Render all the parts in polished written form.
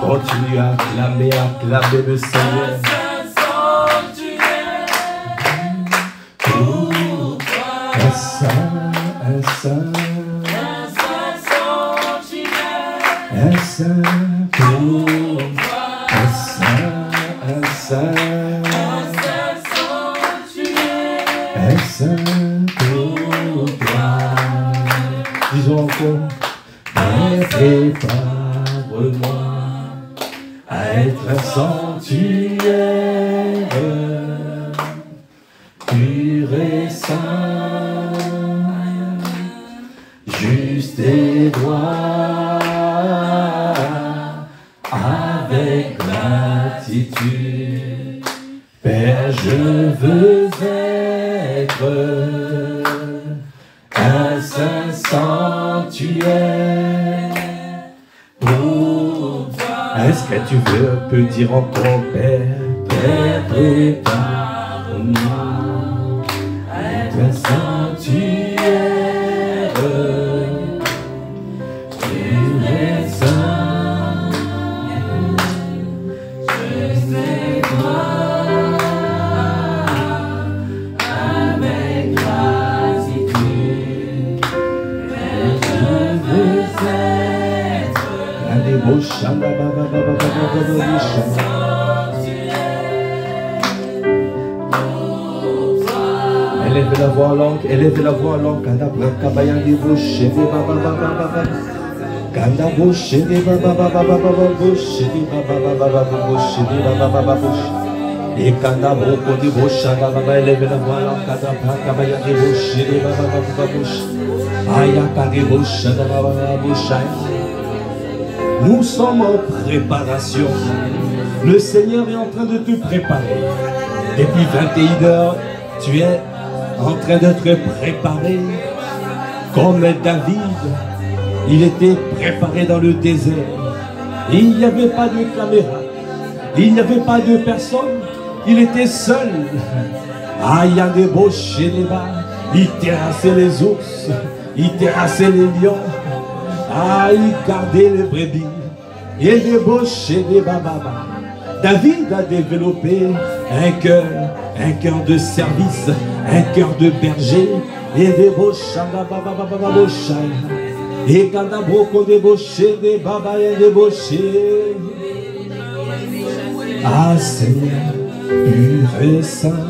Continue à acclamer le Seigneur. Disons encore, prépare-moi à être un sanctuaire, pur et saint, juste et droit, avec gratitude. Père, je veux être un saint sanctuaire pour toi. Est-ce que tu peux dire encore, Père, Père, prépare-moi à être un sanctuaire, pur et saint, juste et droit, avec gratitude. Père, je veux être un élevez la voix en langue, élevez la voix en langue. Et quand élevez la voix en nous sommes en préparation. Le Seigneur est en train de te préparer. Depuis 21 heures, tu es en train de te préparer. Comme David, il était préparé dans le désert. Il n'y avait pas de caméra. Il n'y avait pas de personne. Il était seul. Il y a des beaux chez les bas. Il terrassait les ours. Il terrassait les lions. Il gardait les brebis. Et débauchait des bababas. David a développé un cœur de service, un cœur de berger. Et débauchait et quand on débauchait des babas et débauchait. Seigneur, pur et saint,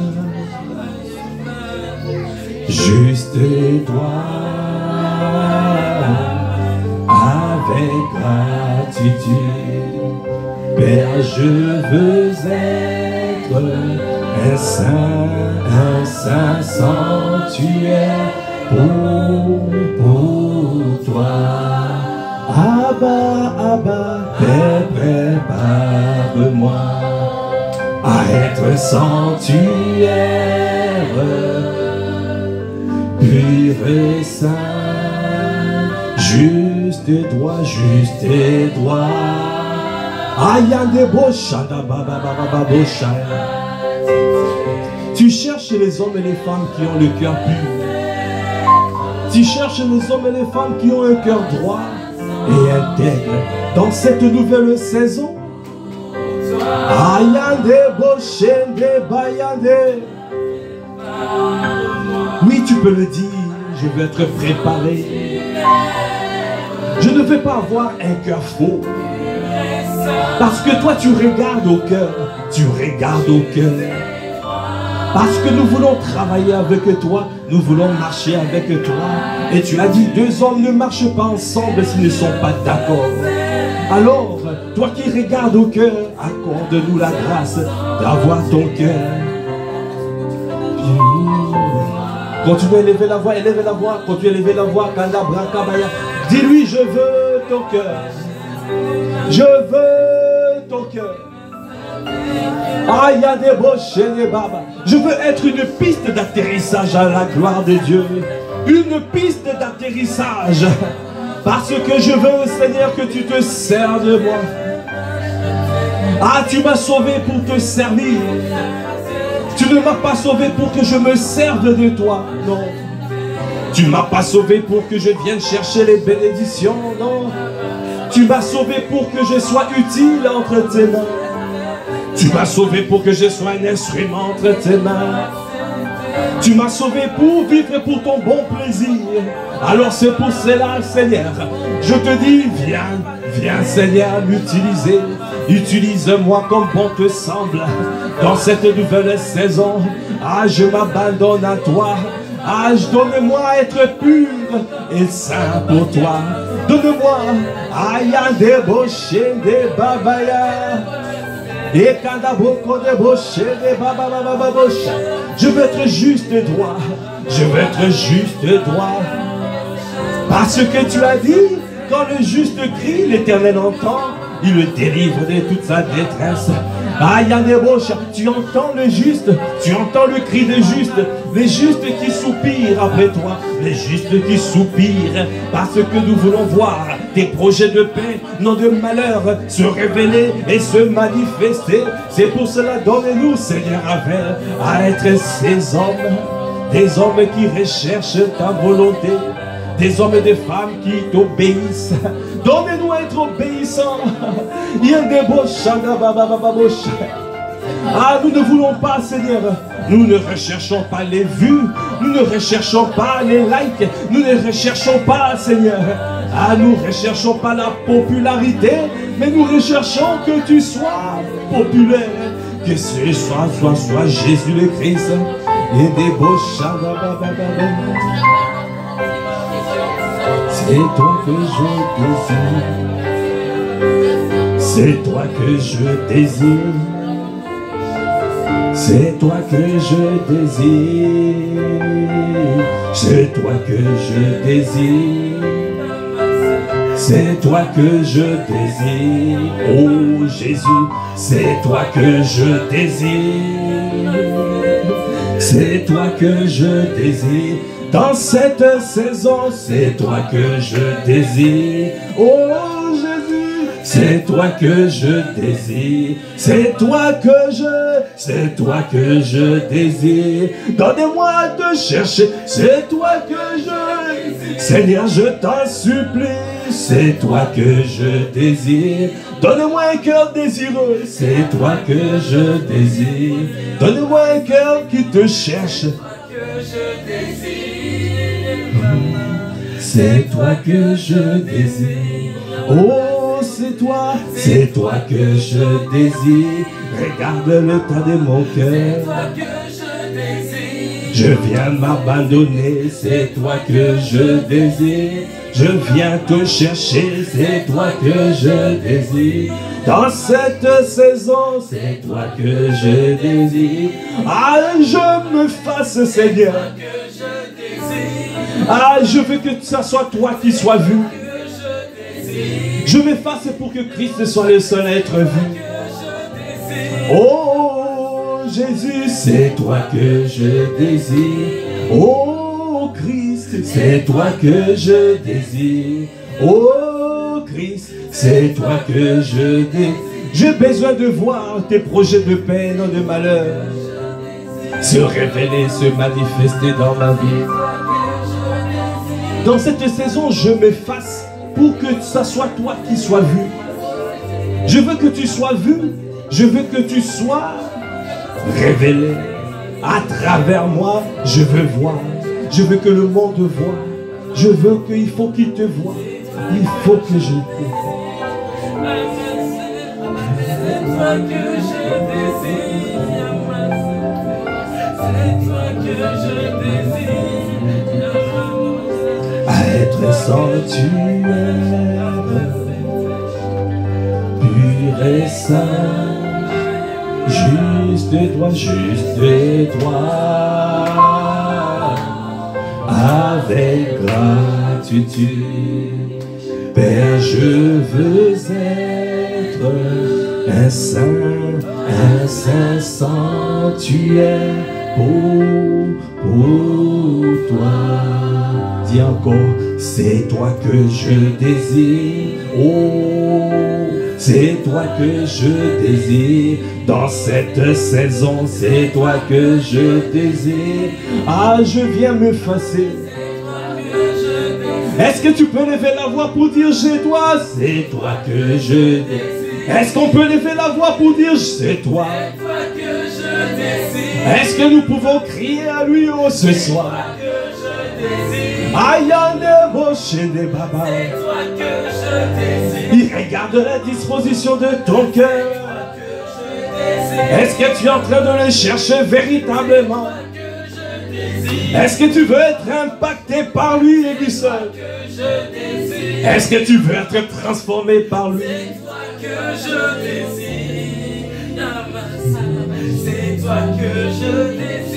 juste et droit, avec gratitude. Père, je veux être un saint sanctuaire pour toi. Abba, Père, prépare-moi à être un sanctuaire, pur et saint, juste et droit, juste et droit. Tu cherches les hommes et les femmes qui ont le cœur pur. Tu cherches les hommes et les femmes qui ont un cœur droit et intègre dans cette nouvelle saison. Oui, tu peux le dire, je veux être préparé. Je ne veux pas avoir un cœur faux. Parce que toi, tu regardes au cœur. Tu regardes au cœur. Parce que nous voulons travailler avec toi. Nous voulons marcher avec toi. Et tu as dit, deux hommes ne marchent pas ensemble s'ils ne sont pas d'accord. Alors, toi qui regardes au cœur, accorde-nous la grâce d'avoir ton cœur. Continue à élever la voix, continue à élever la voix. Dis-lui, je veux ton cœur. Je veux ton cœur. Il y a des beaux chiens, baba. Je veux être une piste d'atterrissage à la gloire de Dieu. Une piste d'atterrissage. Parce que je veux, Seigneur, que tu te sers de moi. Tu m'as sauvé pour te servir. Tu ne m'as pas sauvé pour que je me serve de toi. Non. Tu ne m'as pas sauvé pour que je vienne chercher les bénédictions. Non. Tu m'as sauvé pour que je sois utile entre tes mains. Tu m'as sauvé pour que je sois un instrument entre tes mains. Tu m'as sauvé pour vivre pour ton bon plaisir. Alors c'est pour cela, Seigneur, je te dis, viens, viens Seigneur m'utiliser. Utilise-moi comme bon te semble. Dans cette nouvelle saison, ah, je m'abandonne à toi. Ah, donne-moi être pur et saint pour toi. Donne-moi, aïe, des bochés, des babaya. Et je veux être juste et droit. Je veux être juste et droit. Parce que tu as dit, quand le juste crie, l'Éternel entend. Il le délivre de toute sa détresse. Aïe, tu entends le juste, tu entends le cri des justes, les justes qui soupirent après toi, les justes qui soupirent, parce que nous voulons voir tes projets de paix, non de malheur, se révéler et se manifester. C'est pour cela, donne-nous, Seigneur, à être ces hommes, des hommes qui recherchent ta volonté, des hommes et des femmes qui t'obéissent. Donnez-nous à être obéissants. Ah, nous ne voulons pas, Seigneur. Nous ne recherchons pas les vues. Nous ne recherchons pas les likes. Nous ne recherchons pas, Seigneur. Ah, nous ne recherchons pas la popularité. Mais nous recherchons que tu sois populaire. Que ce soit Jésus le Christ. Et des beaux c'est toi que je désire. C'est toi que je désire. C'est toi que je désire. C'est toi que je désire. C'est toi que je désire. Oh Jésus, c'est toi que je désire. C'est toi que je désire. Dans cette saison, c'est toi que je désire. Oh Jésus, c'est toi que je désire. C'est toi que je désire. Donne-moi de chercher, c'est toi que je... Seigneur, je t'en supplie, c'est toi que je désire. Donne-moi un cœur désireux, c'est toi que je désire. Donne-moi un cœur qui te cherche. C'est toi que je désire. Oh, c'est toi que je désire. Regarde le tas de mon cœur. Je viens m'abandonner, c'est toi que je désire. Je viens te chercher, c'est toi que je désire. Dans cette saison, c'est toi que je désire. Ah, je me fasse, Seigneur. Ah, je veux que ça soit toi qui sois vu. Je m'efface pour que Christ soit le seul à être vu. Oh Jésus, c'est toi que je désire. Oh Christ, c'est toi que je désire. Oh Christ, c'est toi que je désire. J'ai besoin de voir tes projets de paix, non de malheur, se révéler, se manifester dans ma vie. Dans cette saison, je m'efface pour que ça soit toi qui sois vu. Je veux que tu sois vu. Je veux que tu sois révélé. À travers moi, je veux voir. Je veux que le monde voie. Je veux qu'il faut qu'il te voie. Il faut que je te voie. C'est toi que je désire. C'est toi que je désire. À être sanctuaire, pur et saint, juste et droit, avec gratitude. Père, je veux être un saint sanctuaire pour toi. Dis encore, c'est toi que je désire. Oh, c'est toi que je désire. Dans cette saison, c'est toi que je désire. Ah, je viens m'effacer. Est-ce que tu peux lever la voix pour dire c'est toi que je désire? Est-ce qu'on peut lever la voix pour dire c'est toi que je désire? Est-ce que nous pouvons crier à lui ce soir? Aïe, des baba. Il regarde la disposition de ton cœur. Est-ce que tu es en train de le chercher véritablement? Est-ce que tu veux être impacté par lui et lui seul? Est-ce que tu veux être transformé par lui? C'est toi que je désire.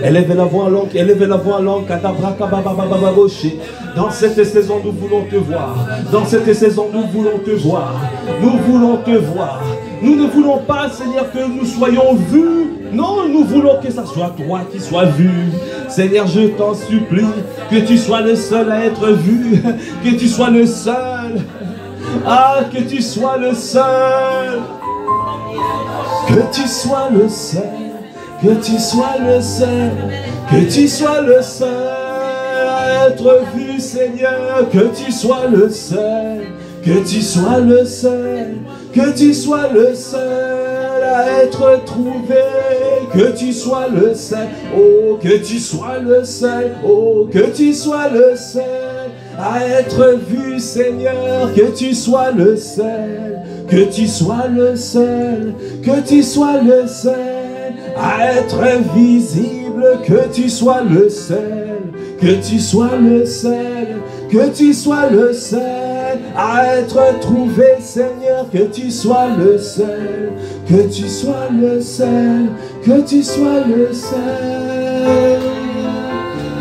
Élève la voix en langue, élève la voix en langue. Dans cette saison, nous voulons te voir. Dans cette saison, nous voulons te voir. Nous voulons te voir. Nous ne voulons pas, Seigneur, que nous soyons vus. Non, nous voulons que ce soit toi qui sois vu. Seigneur, je t'en supplie, que tu sois le seul à être vu. Que tu sois le seul. Ah, que tu sois le seul. Que tu sois le seul. Que tu sois le seul. Que tu sois le seul à être vu, Seigneur. Que tu sois le seul. Que tu sois le seul. Que tu sois le seul à être trouvé. Que tu sois le seul. Oh, que tu sois le seul. Oh, que tu sois le seul à être vu, Seigneur. Que tu sois le seul. Que tu sois le seul. Que tu sois le seul à être visible. Que tu sois le seul. Que tu sois le seul. Que tu sois le seul à être trouvé, Seigneur. Que tu sois le seul. Que tu sois le seul. Que tu sois le seul.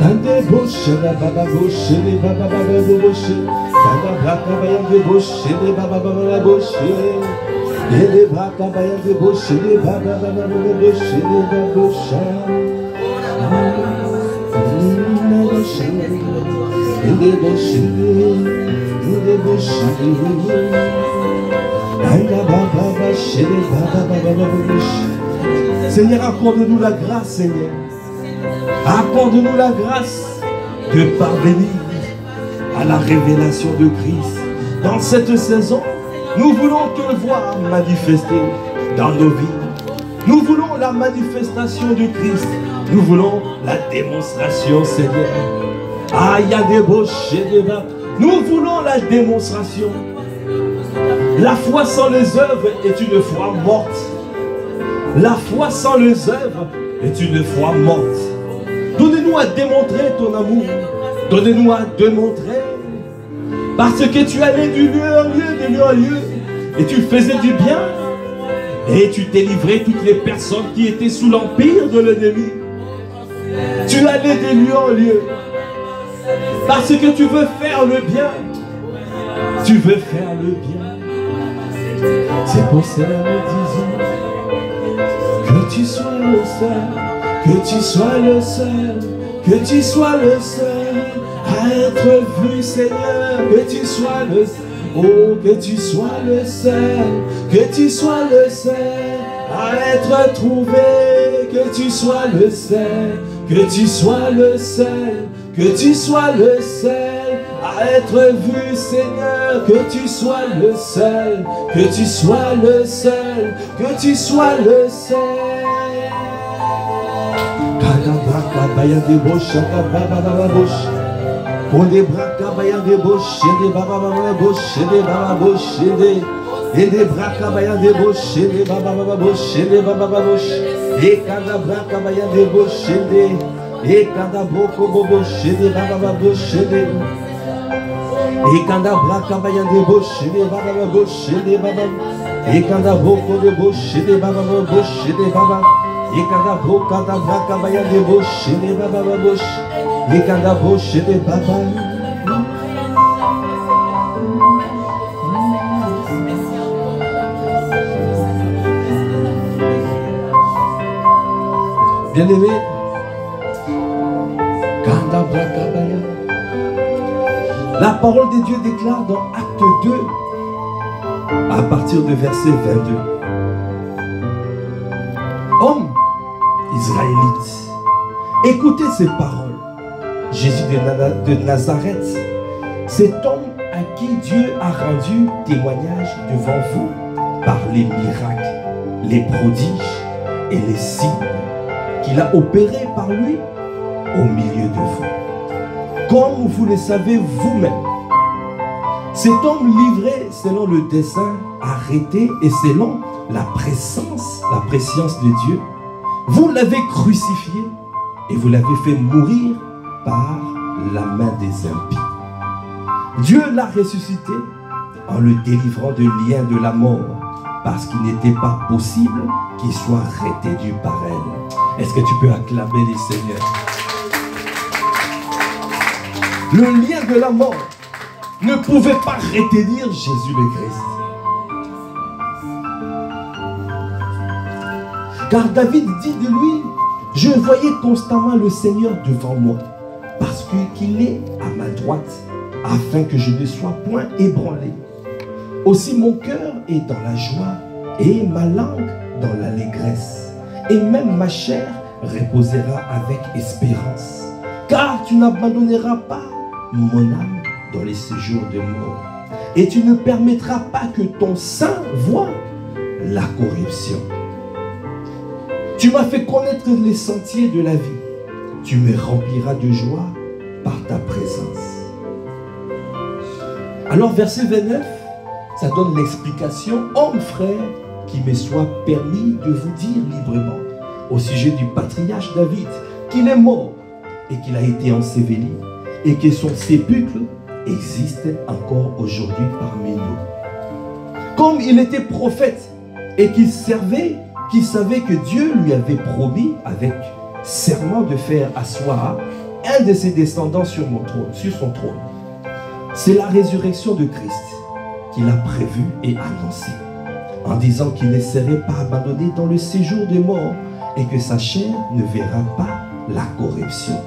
Kande boshe la baba boshe le baba baba boshe. Kanda braka bayan de boshe le baba baba boshe. Le braka bayan de boshe le baba baba boshe le baba boshe. Seigneur, accorde-nous la grâce, Seigneur. Accorde-nous la grâce de parvenir à la révélation de Christ. Dans cette saison, nous voulons te voir manifester dans nos vies. Nous voulons la manifestation de Christ. Nous voulons la démonstration, Seigneur. Ah, il y a des beaux chefs. Nous voulons la démonstration. La foi sans les œuvres est une foi morte. La foi sans les œuvres est une foi morte. Donnez-nous à démontrer ton amour. Donnez-nous à démontrer. Parce que tu allais du lieu en lieu, de lieu en lieu. Et tu faisais du bien. Et tu délivrais toutes les personnes qui étaient sous l'empire de l'ennemi. Tu allais de lieu en lieu. Parce que tu veux faire le bien. Tu veux faire le bien. C'est pour cela que nous disons que tu sois le seul, que tu sois le seul, que tu sois le seul à être vu, Seigneur. Que tu sois le seul. Oh, que tu sois le seul, que tu sois le seul à être trouvé. Que tu sois le seul, que tu sois le seul, que tu sois le seul à être vu, Seigneur. Que tu sois le seul, que tu sois le seul, que tu sois le seul. On des braca bayan de boche de baba baba boche de baba boche de et des braca bayan de boche de baba baba boche de baba baba boche et cada braca bayan de boche de et cada boko boche de baba baba boche de et cada braca bayan de boche de baba baba boche de baba et cada boko de boche de baba baba boche de baba et cada boka da braca bayan de boche de baba baba boche et cada boche de baba. Bien-aimé, la parole de Dieu déclare dans Acte 2, à partir de verset 22. Hommes israélites, écoutez ces paroles. Jésus de Nazareth, cet homme à qui Dieu a rendu témoignage devant vous par les miracles, les prodiges et les signes qu'il a opérés par lui au milieu de vous. Comme vous le savez vous-même, cet homme livré selon le dessein arrêté et selon la préscience de Dieu, vous l'avez crucifié et vous l'avez fait mourir par la main des impies. Dieu l'a ressuscité en le délivrant du lien de la mort, parce qu'il n'était pas possible qu'il soit retenu par elle. Est-ce que tu peux acclamer les Seigneurs? Le lien de la mort ne pouvait pas retenir Jésus le Christ. Car David dit de lui, je voyais constamment le Seigneur devant moi, parce qu'il est à ma droite, afin que je ne sois point ébranlé. Aussi mon cœur est dans la joie, et ma langue dans l'allégresse, et même ma chair reposera avec espérance. Car tu n'abandonneras pas mon âme dans les séjours de mort, et tu ne permettras pas que ton sein voie la corruption. Tu m'as fait connaître les sentiers de la vie. Tu me rempliras de joie par ta présence. Alors verset 29, ça donne l'explication, homme frère, qu'il me soit permis de vous dire librement au sujet du patriarche David, qu'il est mort et qu'il a été enseveli et que son sépulcre existe encore aujourd'hui parmi nous. Comme il était prophète et qu'il savait que Dieu lui avait promis avec serment de faire asseoir un de ses descendants sur son trône. C'est la résurrection de Christ qu'il a prévue et annoncée, en disant qu'il ne serait pas abandonné dans le séjour des morts et que sa chair ne verra pas la corruption.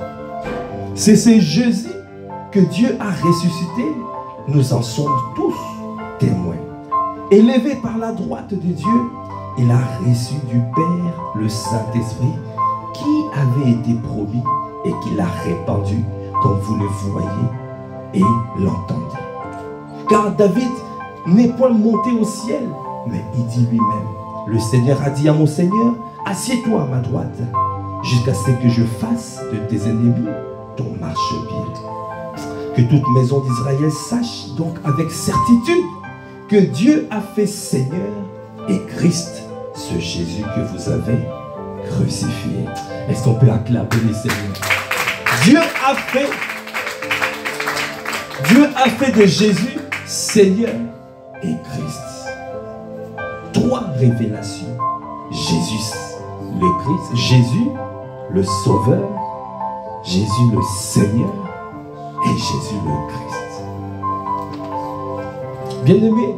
C'est ce Jésus que Dieu a ressuscité, nous en sommes tous témoins. Élevé par la droite de Dieu, il a reçu du Père le Saint-Esprit qui avait été promis et qu'il a répandu comme vous le voyez et l'entendez. Car David n'est point monté au ciel, mais il dit lui-même, le Seigneur a dit à mon Seigneur, assieds-toi à ma droite, jusqu'à ce que je fasse de tes ennemis ton marchepied. Que toute maison d'Israël sache donc avec certitude que Dieu a fait Seigneur et Christ, ce Jésus que vous avez crucifié. Est-ce qu'on peut acclamer le Seigneur? Dieu a fait de Jésus Seigneur et Christ. Trois révélations. Jésus le Christ, Jésus le Sauveur, Jésus le Seigneur et Jésus le Christ. Bien-aimés,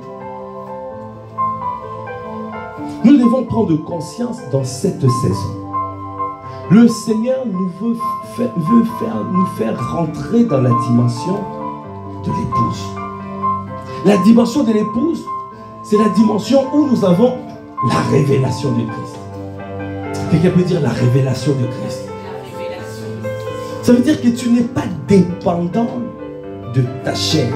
nous devons prendre conscience dans cette saison. Le Seigneur nous veut nous faire rentrer dans la dimension de l'épouse. La dimension de l'épouse, c'est la dimension où nous avons la révélation de Christ. Quelqu'un peut dire la révélation de Christ. Ça veut dire que tu n'es pas dépendant de ta chair.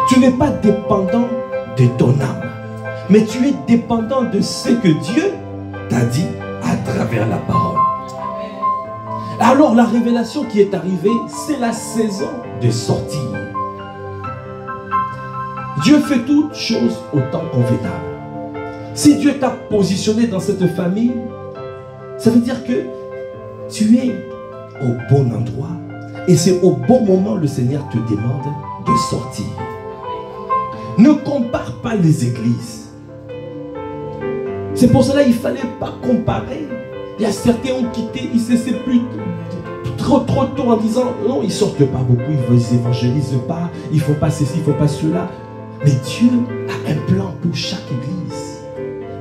Tu n'es pas dépendant de ton âme. Mais tu es dépendant de ce que Dieu t'a dit à travers la parole. Alors la révélation qui est arrivée, c'est la saison de sortir. Dieu fait toutes choses au temps convenable. Si Dieu t'a positionné dans cette famille, ça veut dire que tu es au bon endroit. Et c'est au bon moment le Seigneur te demande de sortir. Ne compare pas les églises. C'est pour cela qu'il ne fallait pas comparer. Il y a certains qui ont quitté, ils se sont plus trop tôt en disant non, ils ne sortent pas beaucoup, ils n'évangélisent pas, il ne faut pas ceci, il ne faut pas cela. Mais Dieu a un plan pour chaque église.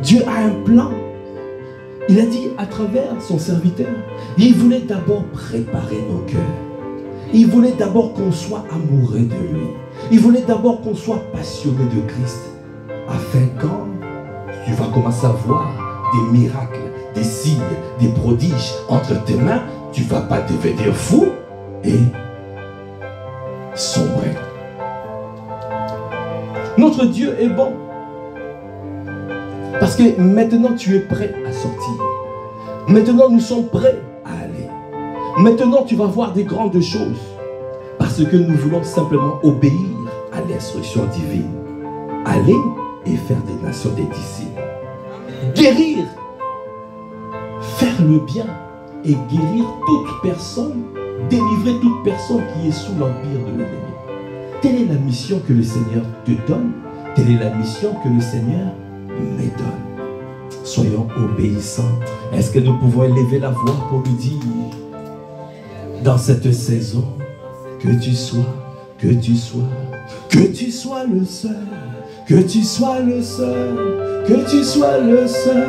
Dieu a un plan. Il a dit à travers son serviteur, il voulait d'abord préparer nos cœurs. Il voulait d'abord qu'on soit amoureux de lui. Il voulait d'abord qu'on soit passionné de Christ. Afin quand tu vas commencer à voir des miracles, des signes, des prodiges entre tes mains, tu ne vas pas devenir fou et Notre Dieu est bon. Parce que maintenant tu es prêt à sortir. Maintenant nous sommes prêts à aller. Maintenant tu vas voir des grandes choses. Parce que nous voulons simplement obéir à l'instruction divine. Aller et faire des nations des disciples. Guérir. Faire le bien et guérir toute personne. Délivrer toute personne qui est sous l'empire de l'ennemi. Telle est la mission que le Seigneur te donne. Telle est la mission que le Seigneur me donne. Soyons obéissants. Est-ce que nous pouvons élever la voix pour lui dire, dans cette saison, que tu sois le seul, que tu sois le seul, que tu sois le seul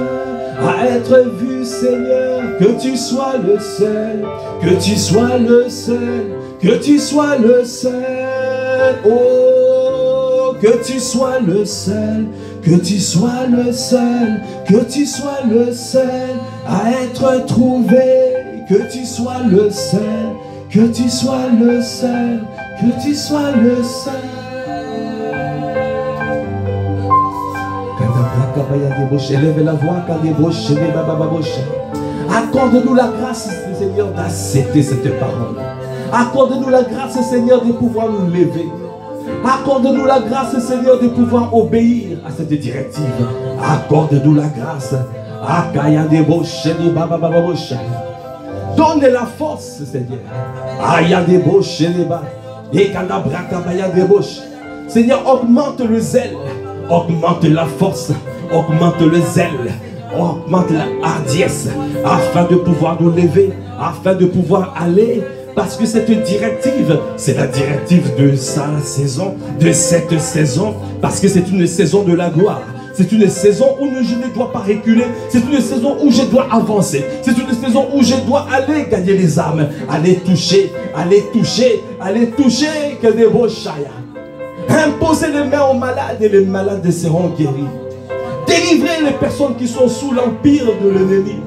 à être vu, Seigneur, que tu sois le seul, que tu sois le seul, que tu sois le seul, oh, que tu sois le seul, que tu sois le seul, que tu sois le seul à être trouvé, que tu sois le seul, que tu sois le seul, que tu sois le seul. Élève la voix, accorde-nous la grâce, Seigneur, d'accepter cette parole. Accorde-nous la grâce, Seigneur, de pouvoir nous lever. Accorde-nous la grâce, Seigneur, de pouvoir obéir à cette directive. Accorde-nous la grâce. Donne la force, Seigneur. Seigneur, augmente le zèle, augmente la force, augmente le zèle, augmente la hardiesse, afin de pouvoir nous lever, afin de pouvoir aller. Parce que cette directive, c'est la directive de sa saison, de cette saison, parce que c'est une saison de la gloire. C'est une saison où je ne dois pas reculer. C'est une saison où je dois avancer. C'est une saison où je dois aller gagner les âmes. Aller toucher, aller toucher, aller toucher. Que des beaux chaya. Imposer les mains aux malades et les malades seront guéris. Délivrer les personnes qui sont sous l'empire de l'ennemi.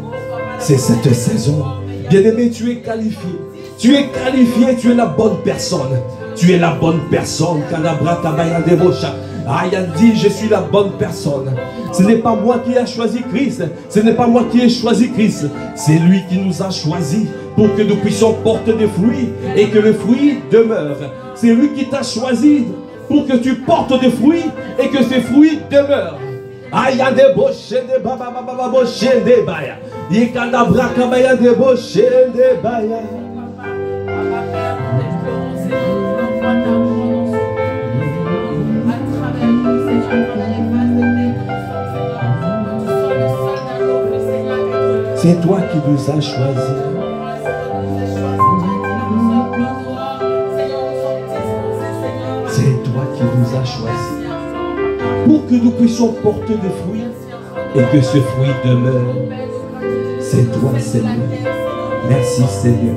C'est cette saison. Bien-aimé, tu es qualifié. Tu es qualifié, tu es la bonne personne. Tu es la bonne personne. Aya dit, je suis la bonne personne. Ce n'est pas moi qui ai choisi Christ. Ce n'est pas moi qui ai choisi Christ. C'est lui qui nous a choisis pour que nous puissions porter des fruits et que le fruit demeure. C'est lui qui t'a choisi pour que tu portes des fruits et que ces fruits demeurent. Aya de boche de baba baba boche de baya. Yikanda braka baya de boche de baya. C'est toi qui nous as choisis. C'est toi qui nous as choisis. Pour que nous puissions porter des fruits et que ce fruit demeure. C'est toi, Seigneur. Merci, Seigneur.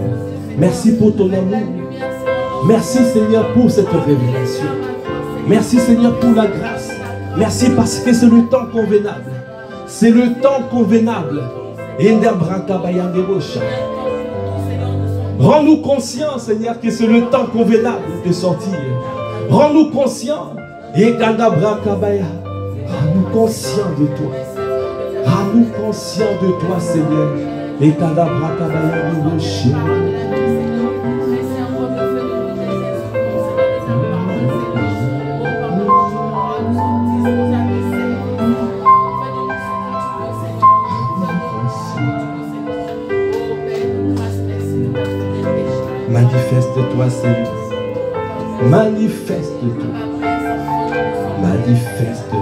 Merci pour ton amour. Merci, Seigneur, pour cette révélation. Merci, Seigneur, pour la grâce. Merci parce que c'est le temps convenable. C'est le temps convenable. Rends-nous conscients, Seigneur, que c'est le temps convenable de sortir. Rends-nous conscients. Rends-nous conscients de toi. Rends-nous conscients de toi, Seigneur. Manifeste-toi, Seigneur. Manifeste-toi. Manifeste-toi.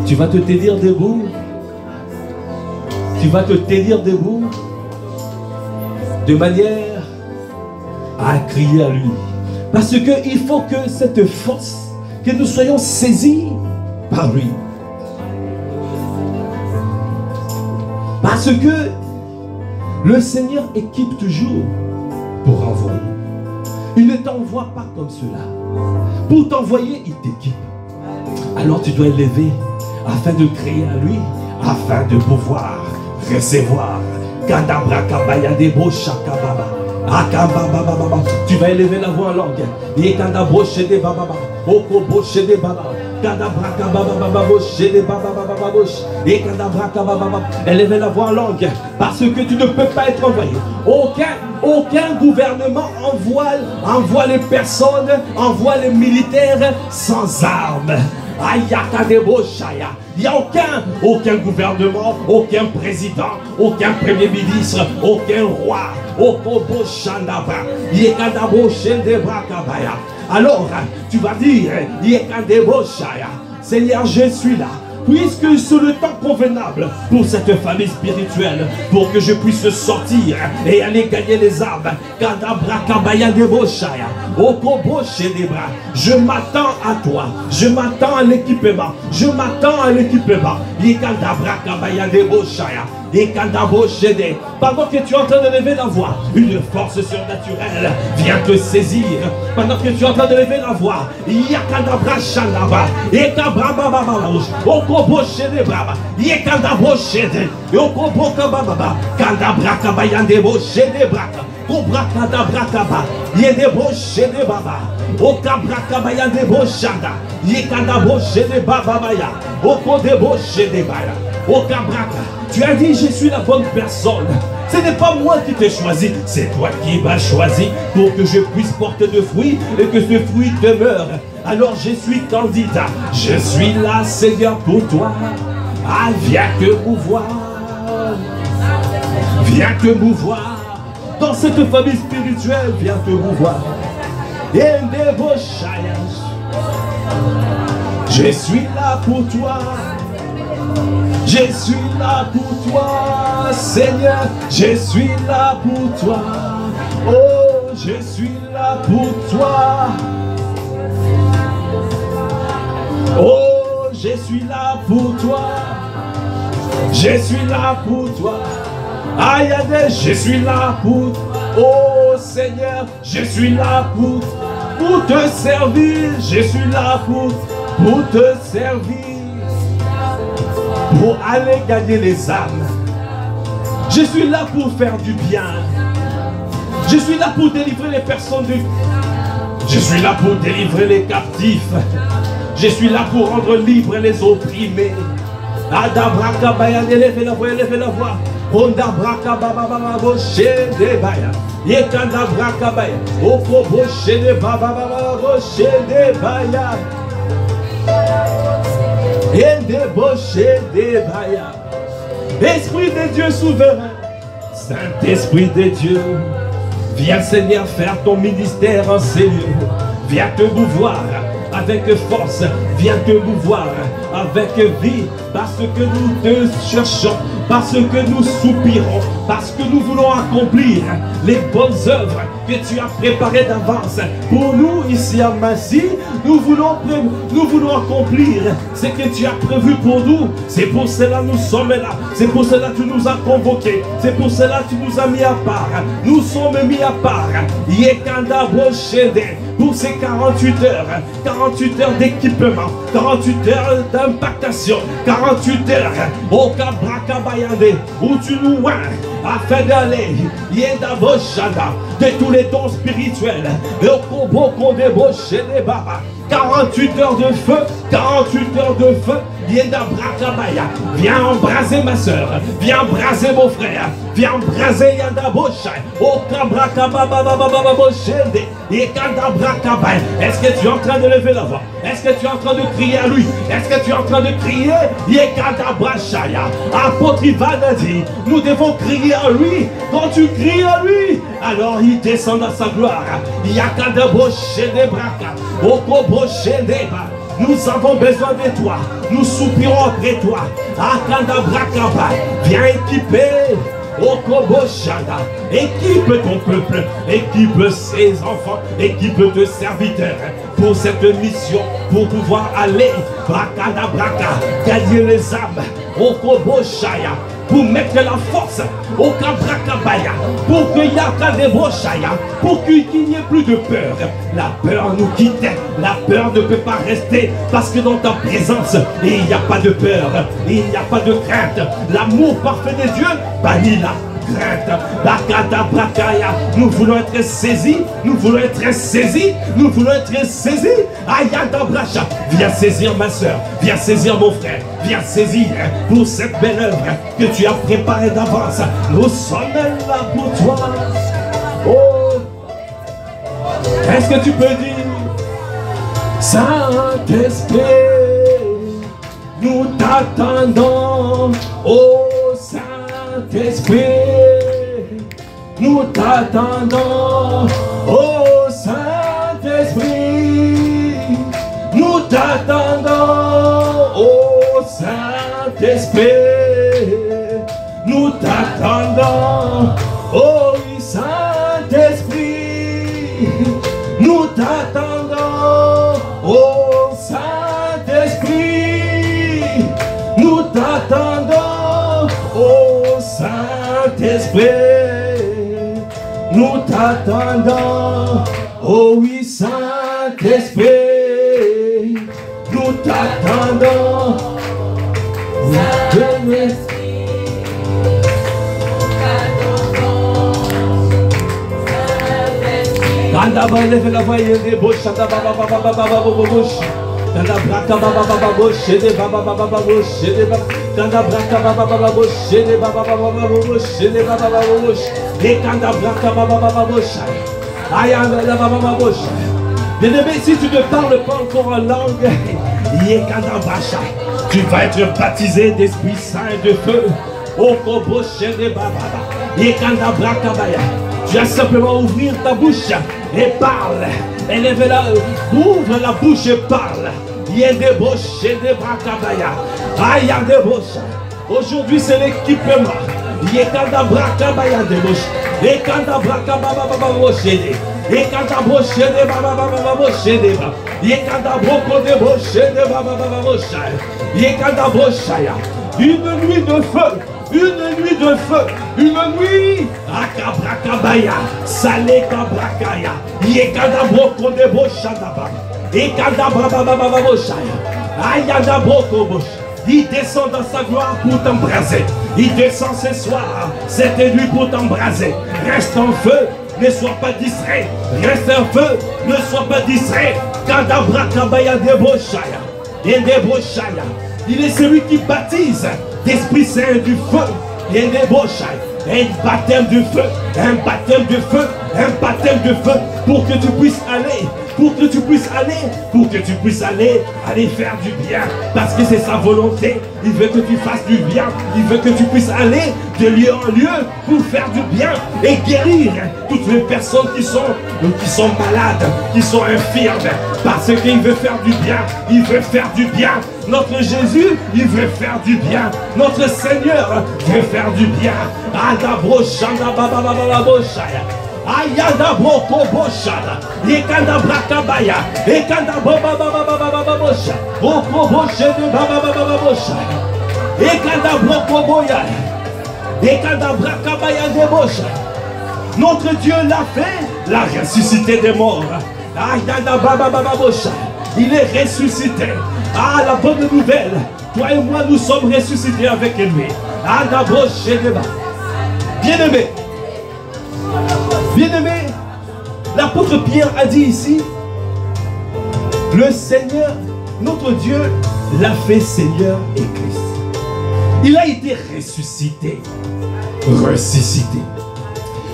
Tu vas te tenir debout. Tu vas te tenir debout de manière à crier à lui. Parce qu'il faut que cette force, que nous soyons saisis par lui. Parce que le Seigneur équipe toujours pour envoyer. Il ne t'envoie pas comme cela. Pour t'envoyer, il t'équipe. Alors tu dois élever afin de crier à lui, afin de pouvoir recevoir. Tu vas élever la voix en langue. Élevez la voix en langue. Parce que tu ne peux pas être envoyé. Aucun gouvernement envoie les personnes, envoie les militaires sans armes. Il n'y a aucun gouvernement, aucun président, aucun premier ministre, aucun roi. Alors, tu vas dire, Seigneur, je suis là. Puisque c'est le temps convenable pour cette famille spirituelle, pour que je puisse sortir et aller gagner les âmes. Je m'attends à toi, je m'attends à l'équipement, je m'attends à l'équipement. Pendant que tu es en train de lever la voix, une force surnaturelle vient te saisir. Pendant que tu es en train de lever la voix, tu as dit, je suis la bonne personne. Ce n'est pas moi qui t'ai choisi, c'est toi qui m'as choisi pour que je puisse porter de fruits et que ce fruit demeure. Alors je suis candidat, je suis là, Seigneur, pour toi. Ah, viens te mouvoir. Viens te mouvoir. Dans cette famille spirituelle, viens te mouvoir. Je suis là pour toi. Je suis là pour toi, Seigneur, je suis là pour toi. Oh, je suis là pour toi. Oh, je suis là pour toi. Je suis là pour toi. Aïe, je suis là pour toi. Oh, Seigneur, je suis là pour te servir. Je suis là pour te servir. Pour aller gagner les âmes. Je suis là pour faire du bien. Je suis là pour délivrer les personnes. Je suis là pour délivrer les captifs. Je suis là pour rendre libres les opprimés. Adabraka, élevez la voix, élevez la voix. Ondabraka, baba, boché de baya. Yekandabraka, baya. Oko boché de baba, boché de baya. Et débaucher des baïas. Esprit de Dieu souverain, Saint-Esprit de Dieu, viens Seigneur faire ton ministère en ces lieux. Viens te mouvoir avec force, viens te mouvoir avec vie, parce que nous te cherchons, parce que nous soupirons, parce que nous voulons accomplir les bonnes œuvres que tu as préparées d'avance. Pour nous ici à Massy, nous voulons accomplir ce que tu as prévu pour nous. C'est pour cela que nous sommes là, c'est pour cela que tu nous as convoqués, c'est pour cela que tu nous as mis à part. Nous sommes mis à part. Yekanda Boshede, pour ces 48 heures d'équipement, 48 heures d'impactation, 48 heures au Kabrakabayande, où tu nous vois afin d'aller Yenda Boshada de tous les dons spirituels, et au Kobo Konde Boshede Baba. 48 heures de feu, 48 heures de feu. Yenda Brakabaya, viens embraser ma soeur, viens embraser mon frère, viens embraser Yanda Boshai, au Kabrakababa Boshende, et Kanda Brakabaya. Est-ce que tu es en train de lever la voix? Est-ce que tu es en train de crier à lui? Est-ce que tu es en train de crier? Yekanda Brashaya. Apôtre Ivan a dit, nous devons crier à lui. Quand tu cries à lui, alors il descend dans sa gloire. Yakanda Boshende Braka, Oko Boshende Ba. Nous avons besoin de toi. Nous soupirons après toi. Akanda Brakaba. Viens équiper. Okoboshada. Équipe ton peuple. Équipe ses enfants. Équipe tes serviteurs. Pour cette mission. Pour pouvoir aller. Brakada Braka. Gagner les âmes. Okoboshaya. Pour mettre la force au Kabrakabaya, pour qu'il y ait pour qu'il n'y ait plus de peur. La peur nous quitte, la peur ne peut pas rester, parce que dans ta présence, il n'y a pas de peur, il n'y a pas de crainte. L'amour parfait de Dieu bannit la crainte. Bakata Brakaya, nous voulons être saisis, nous voulons être saisis, nous voulons être saisis. Ayada Bracha, viens saisir ma soeur, viens saisir mon frère, viens saisir pour cette belle œuvre que tu as préparée d'avance. Nous sommes là pour toi. Oh, est-ce que tu peux dire, Saint-Esprit, nous t'attendons, oh Saint-Esprit, nous t'attendons, oh Saint-Esprit, nous t'attendons, oh Saint-Esprit, nous t'attendons, oh oui Saint-Esprit, nous t'attendons, oh Saint-Esprit, nous t'attendons, oh Saint-Esprit, nous t'attendons, oh oui Saint-Esprit, nous t'attendons, Saint-Esprit. Kanda ba leve la voix de bouche, kanda ba ba ba ba ba ba bouche, kanda braka ba ba ba ba bouche, de ba ba ba ba bouche, de ba kanda braka ba ba ba bouche, de ba ba ba ba bouche, de ba ba ba bouche, et kanda braka ba ba ba bouche, ayanda la ba ba bouche. Bien-aimé, si tu ne parles pas encore en langue, yekanda bracha, tu vas être baptisé d'Esprit Saint et de feu. Au kobo de ba ba ba, yekanda braka baya. Tu as simplement ouvrir ta bouche et parle. Élève-la, ouvre la bouche et parle. Il y a des bouches et des brakabaya. Ah, il y a des bouches. Aujourd'hui, c'est l'équipement. Il y a quand brakabaya des bouches. Et quand brakababa bouche. Et quand bouche de baba bouche. Il y a quand broko de bouche de baba bouche. Il y a quand bouche. Une nuit de feu. Une nuit de feu, une nuit, Akabrakabaya, Salekabrakaya, Yekadabroko de Boshadaba, Ekadabrababababoshaya, Ayadabroko Bosh. Il descend dans sa gloire pour t'embraser. Il descend ce soir, cette nuit pour t'embraser. Reste en feu, ne sois pas distrait. Reste en feu, ne sois pas distrait. Kadabrakabaya de Boshaya, et de Boshaya. Il est celui qui baptise d'Esprit Saint du feu et des bochais, un baptême de feu, un baptême de feu, un baptême de feu pour que tu puisses aller, pour que tu puisses aller faire du bien, parce que c'est sa volonté. Il veut que tu fasses du bien, il veut que tu puisses aller de lieu en lieu pour faire du bien et guérir toutes les personnes qui sont malades, qui sont infirmes, parce qu'il veut faire du bien, il veut faire du bien. Notre Jésus, il veut faire du bien. Notre Seigneur veut faire du bien. Ayada broko boshada, ekanda brakabaya, ekanda baba baba bosha, oko boshe de baba bosha, ekanda broko boya, ekanda brakabaya de bosha. Notre Dieu l'a fait, l'a ressuscité des morts. Ayada baba bosha, il est ressuscité. Ah, la bonne nouvelle, toi et moi nous sommes ressuscités avec lui. Ayada boshe de baba. Bien-aimé. Bien-aimé, l'apôtre Pierre a dit ici, le Seigneur, notre Dieu, l'a fait Seigneur et Christ. Il a été ressuscité. Ressuscité.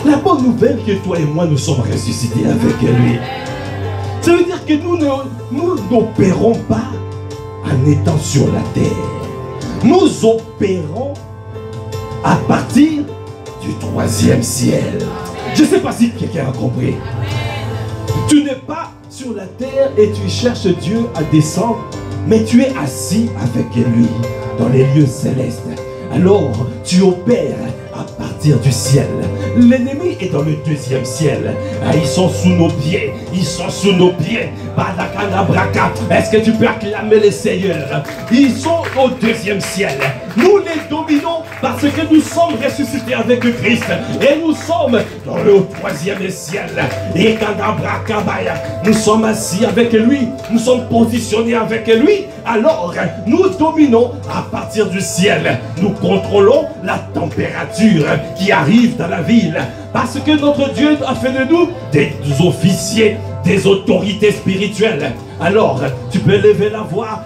La bonne nouvelle que toi et moi nous sommes ressuscités avec lui. Ça veut dire que nous n'opérons pas en étant sur la terre. Nous opérons à partir du troisième ciel. Je ne sais pas si quelqu'un a compris. Tu n'es pas sur la terre et tu cherches Dieu à descendre, mais tu es assis avec lui dans les lieux célestes. Alors tu opères à partir du ciel. L'ennemi est dans le deuxième ciel. Ils sont sous nos pieds. Ils sont sous nos pieds. Est-ce que tu peux acclamer les seigneurs? Ils sont au deuxième ciel. Nous les dominons parce que nous sommes ressuscités avec Christ. Et nous sommes dans le troisième ciel. Et nous sommes assis avec lui. Nous sommes positionnés avec lui. Alors, nous dominons à partir du ciel. Nous contrôlons la température qui arrive dans la ville. Parce que notre Dieu a fait de nous des officiers, des autorités spirituelles. Alors, tu peux lever la voix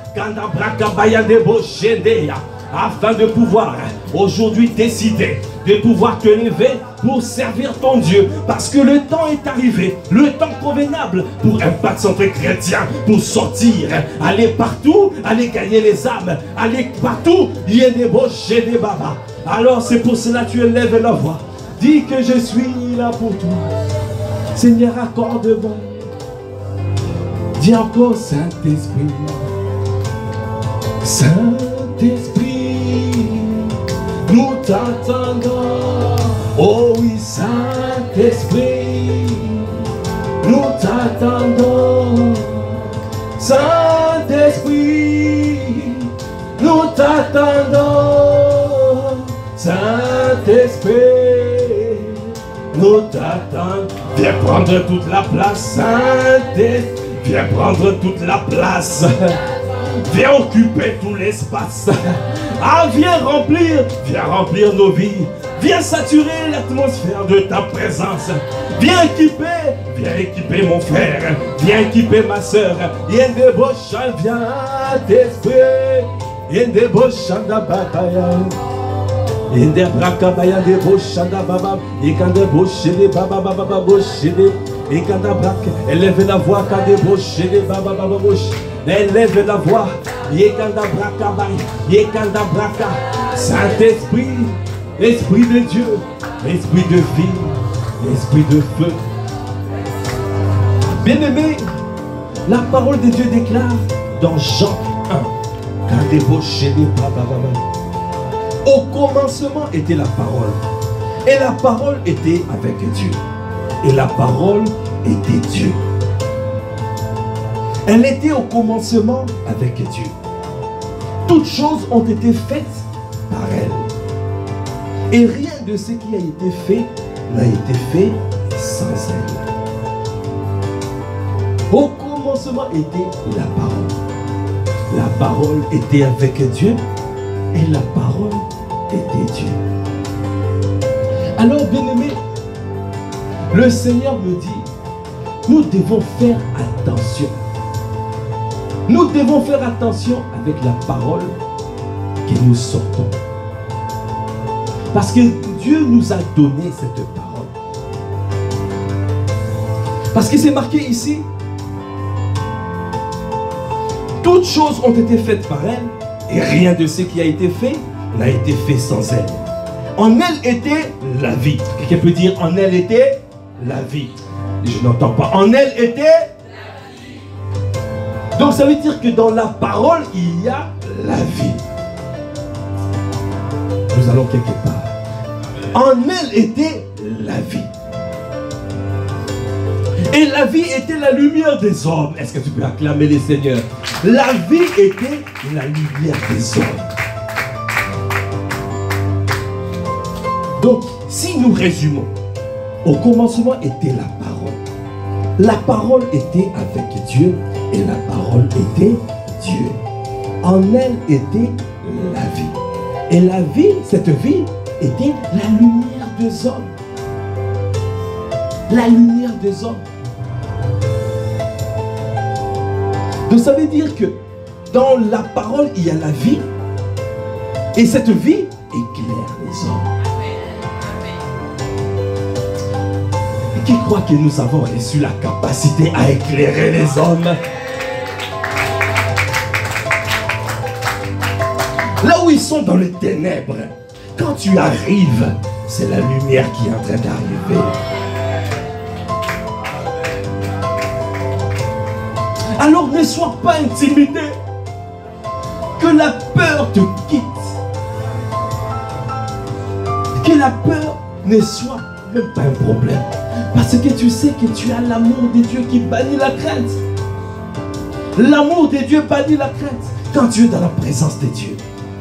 afin de pouvoir aujourd'hui décider de pouvoir te lever pour servir ton Dieu. Parce que le temps est arrivé, le temps convenable pour un centre chrétien, pour sortir, aller partout, aller gagner les âmes, aller partout. Il y a des boches et des babas. Alors c'est pour cela que tu élèves la voix. Dis que je suis là pour toi. Seigneur, accorde-moi. Dis encore Saint-Esprit. Saint-Esprit, nous t'attendons. Oh oui, Saint-Esprit, nous t'attendons. Saint-Esprit, nous t'attendons. Saint-Esprit, nous t'attendons. Viens prendre toute la place, Saint-Esprit. Viens prendre toute la place. Viens occuper tout l'espace. Ah, viens remplir nos vies. Viens saturer l'atmosphère de ta présence. Viens équiper mon frère. Viens équiper ma soeur. Viens débaucher, viens t'esprit. Viens débaucher la bataille. Viens débaucher la baba. Viens débaucher les baba baba boucher. Et quand élève la voix, quand débaucher les baba baba bouche. Élève la voix. Saint-Esprit, Esprit de Dieu, Esprit de vie, Esprit de feu. Bien-aimé, la parole de Dieu déclare dans Jean 1, au commencement était la parole, et la parole était avec Dieu, et la parole était Dieu. Elle était au commencement avec Dieu. Toutes choses ont été faites par elle. Et rien de ce qui a été fait n'a été fait sans elle. Au commencement était la parole. La parole était avec Dieu et la parole était Dieu. Alors, bien-aimé, le Seigneur me dit, nous devons faire attention. Nous devons faire attention avec la parole que nous sortons. Parce que Dieu nous a donné cette parole. Parce que c'est marqué ici, toutes choses ont été faites par elle, et rien de ce qui a été fait n'a été fait sans elle. En elle était la vie. Quelqu'un peut dire, en elle était la vie. Je n'entends pas. En elle était la vie. Donc ça veut dire que dans la parole, il y a la vie. Nous allons quelque part. En elle était la vie. Et la vie était la lumière des hommes. Est-ce que tu peux acclamer les seigneurs? La vie était la lumière des hommes. Donc, si nous résumons, au commencement était la parole. La parole était avec Dieu et la parole était Dieu. En elle était la vie. Et la vie, cette vie, était la lumière des hommes. La lumière des hommes. Donc ça veut dire que dans la parole, il y a la vie. Et cette vie éclaire les hommes. Et qui croit que nous avons reçu la capacité à éclairer les hommes? Là où ils sont dans les ténèbres, quand tu arrives, c'est la lumière qui est en train d'arriver. Alors ne sois pas intimidé. Que la peur te quitte. Que la peur ne soit même pas un problème. Parce que tu sais que tu as l'amour de Dieu qui bannit la crainte. L'amour de Dieu bannit la crainte. Quand tu es dans la présence de Dieu,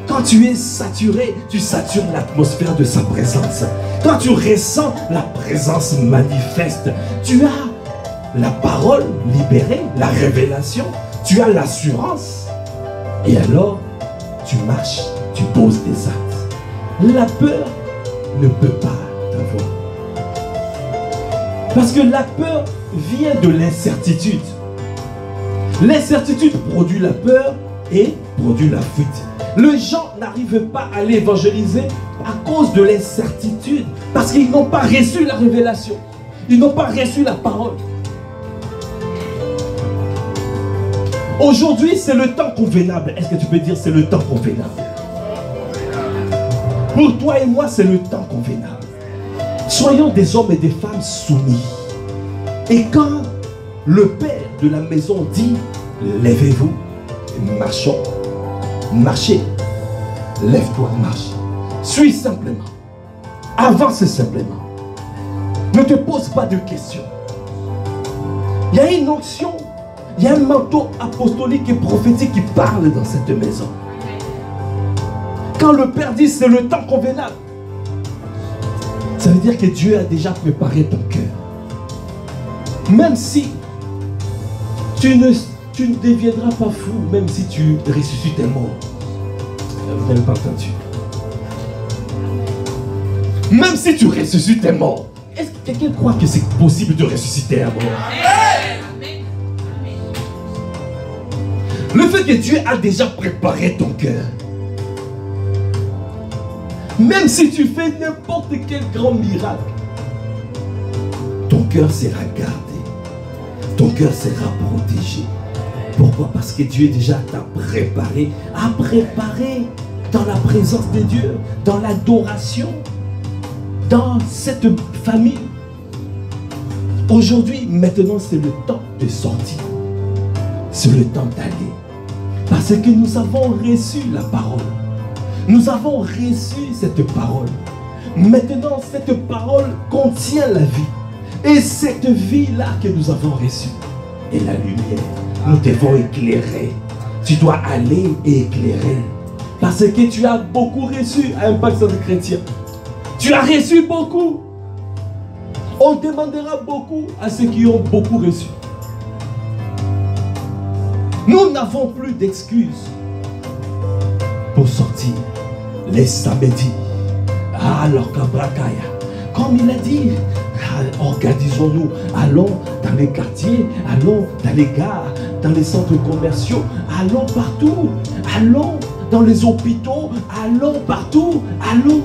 quand Quand tu es saturé, tu satures l'atmosphère de sa présence. Quand tu ressens la présence manifeste, tu as la parole libérée, la révélation, tu as l'assurance. Et alors, tu marches, tu poses des actes. La peur ne peut pas t'avoir. Parce que la peur vient de l'incertitude. L'incertitude produit la peur et produit la fuite. Les gens n'arrivent pas à l'évangéliser à cause de l'incertitude. Parce qu'ils n'ont pas reçu la révélation. Ils n'ont pas reçu la parole. Aujourd'hui, c'est le temps convenable. Est-ce que tu peux dire c'est le temps convenable? Pour toi et moi, c'est le temps convenable. Soyons des hommes et des femmes soumis. Et quand le père de la maison dit, lèvez-vous, marchons, marchez, lève-toi, marche. Suis simplement. Avance simplement. Ne te pose pas de questions. Il y a une onction, il y a un manteau apostolique et prophétique qui parle dans cette maison. Quand le Père dit c'est le temps convenable, ça veut dire que Dieu a déjà préparé ton cœur. Même si tu ne deviendras pas fou, même si tu ressuscites un mort. Vous n'avez pas entendu. Même si tu ressuscites un mort, est-ce que quelqu'un croit que c'est possible de ressusciter un mort? Le fait que Dieu a déjà préparé ton cœur, même si tu fais n'importe quel grand miracle, ton cœur sera gardé. Ton cœur sera protégé. Pourquoi? Parce que Dieu déjà t'a préparé, a préparé dans la présence de Dieu, dans l'adoration, dans cette famille. Aujourd'hui, maintenant, c'est le temps de sortir. C'est le temps d'aller. Parce que nous avons reçu la parole. Nous avons reçu cette parole. Maintenant, cette parole contient la vie. Et cette vie-là que nous avons reçue est la lumière. Nous devons éclairer. Tu dois aller et éclairer. Parce que tu as beaucoup reçu à Impact Centre Chrétien. Tu as reçu beaucoup. On demandera beaucoup à ceux qui ont beaucoup reçu. Nous n'avons plus d'excuses pour sortir les samedis. Alors Kabrakaya, comme il a dit, organisons-nous, allons dans les quartiers, allons dans les gares, dans les centres commerciaux, allons partout, allons dans les hôpitaux, allons partout, allons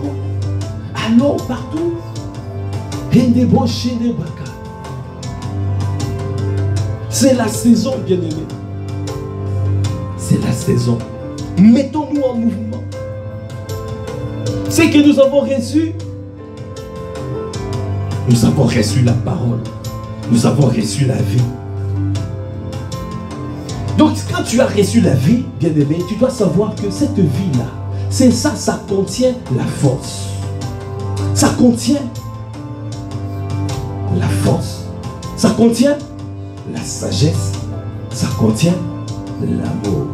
partout. C'est la saison, bien-aimés. C'est la saison. Mettons-nous en mouvement. Ce que nous avons reçu, nous avons reçu la parole. Nous avons reçu la vie. Donc quand tu as reçu la vie, bien-aimé, tu dois savoir que cette vie-là, c'est ça, ça contient la force. Ça contient la force. Ça contient la sagesse. Ça contient l'amour.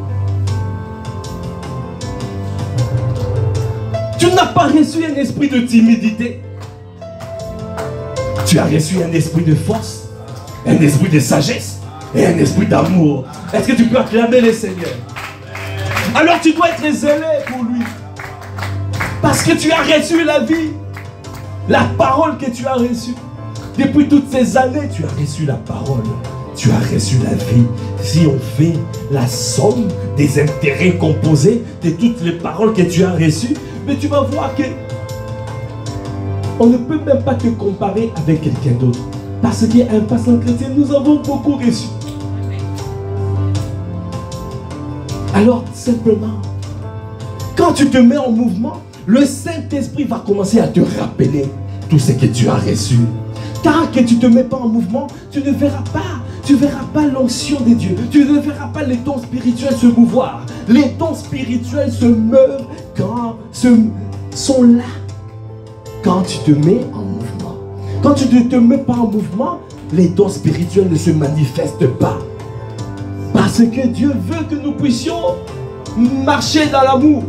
Tu n'as pas reçu un esprit de timidité. Tu as reçu un esprit de force, un esprit de sagesse et un esprit d'amour. Est-ce que tu peux acclamer le Seigneur? Alors tu dois être zélé pour lui. Parce que tu as reçu la vie, la parole que tu as reçue. Depuis toutes ces années, tu as reçu la parole. Tu as reçu la vie. Si on fait la somme des intérêts composés de toutes les paroles que tu as reçues, mais tu vas voir que on ne peut même pas te comparer avec quelqu'un d'autre. Parce qu'à Impact Centre Chrétien, nous avons beaucoup reçu. Alors, simplement, quand tu te mets en mouvement, le Saint-Esprit va commencer à te rappeler tout ce que tu as reçu. Tant que tu ne te mets pas en mouvement, tu ne verras pas. Tu ne verras pas l'onction de Dieu. Tu ne verras pas les dons spirituels se mouvoir. Les dons spirituels se meuvent quand sont là. Quand tu te mets en mouvement. Quand tu ne te mets pas en mouvement, les dons spirituels ne se manifestent pas. Parce que Dieu veut que nous puissions marcher dans l'amour.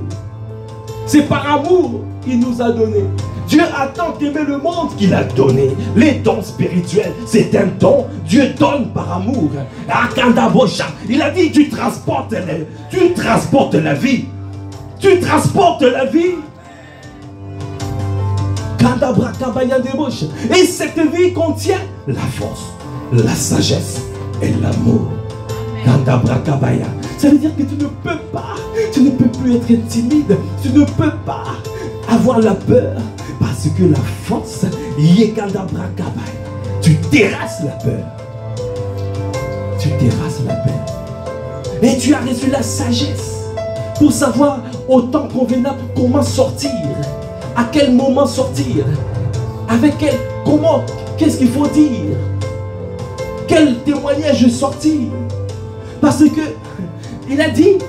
C'est par amour qu'il nous a donné. Dieu a tant aimé le monde qu'il a donné. Les dons spirituels, c'est un don. Dieu donne par amour. Il a dit, tu transportes la vie. Tu transportes la vie. Et cette vie contient la force, la sagesse et l'amour. Ça veut dire que tu ne peux plus être timide, tu ne peux pas avoir la peur, parce que la force, tu terrasses la peur. Tu terrasses la peur. Et tu as reçu la sagesse pour savoir au temps convenable comment sortir, à quel moment sortir, avec quel, comment, qu'est-ce qu'il faut dire, quel témoignage sortir. Parce que il a dit,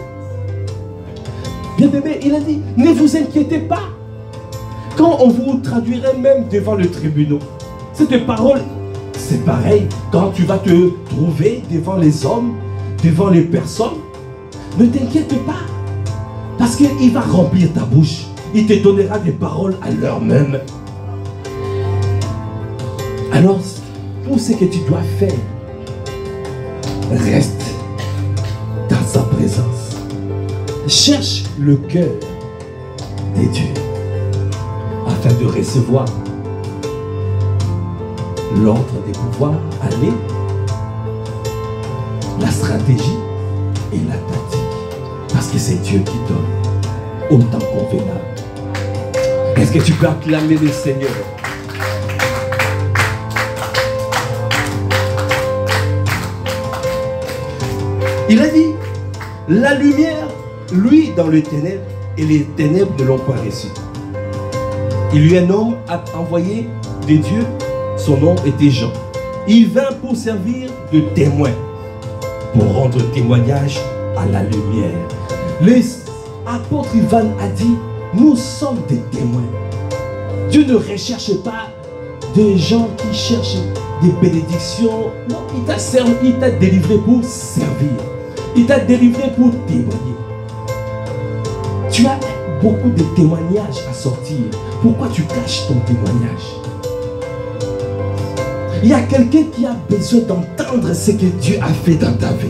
bien aimé, il a dit, ne vous inquiétez pas. Quand on vous traduirait même devant le tribunal, cette parole, c'est pareil. Quand tu vas te trouver devant les hommes, devant les personnes, ne t'inquiète pas. Parce qu'il va remplir ta bouche. Il te donnera des paroles à l'heure même. Alors, tout ce que tu dois faire, reste dans sa présence. Cherche le cœur des dieux afin de recevoir l'ordre de pouvoir aller, la stratégie et la tactique. Parce que c'est Dieu qui donne au temps convenable. Est-ce que tu peux acclamer le Seigneur? Il a dit, la lumière, lui, dans les ténèbres, et les ténèbres ne l'ont pas reçu. Il lui un homme a envoyé de Dieu, son nom était Jean. Il vint pour servir de témoin, pour rendre témoignage à la lumière. L'apôtre Ivan a dit, nous sommes des témoins. Dieu ne recherche pas des gens qui cherchent des bénédictions. Non, il t'a délivré pour servir. Il t'a délivré pour témoigner. Tu as beaucoup de témoignages à sortir. Pourquoi tu caches ton témoignage? Il y a quelqu'un qui a besoin d'entendre ce que Dieu a fait dans ta vie.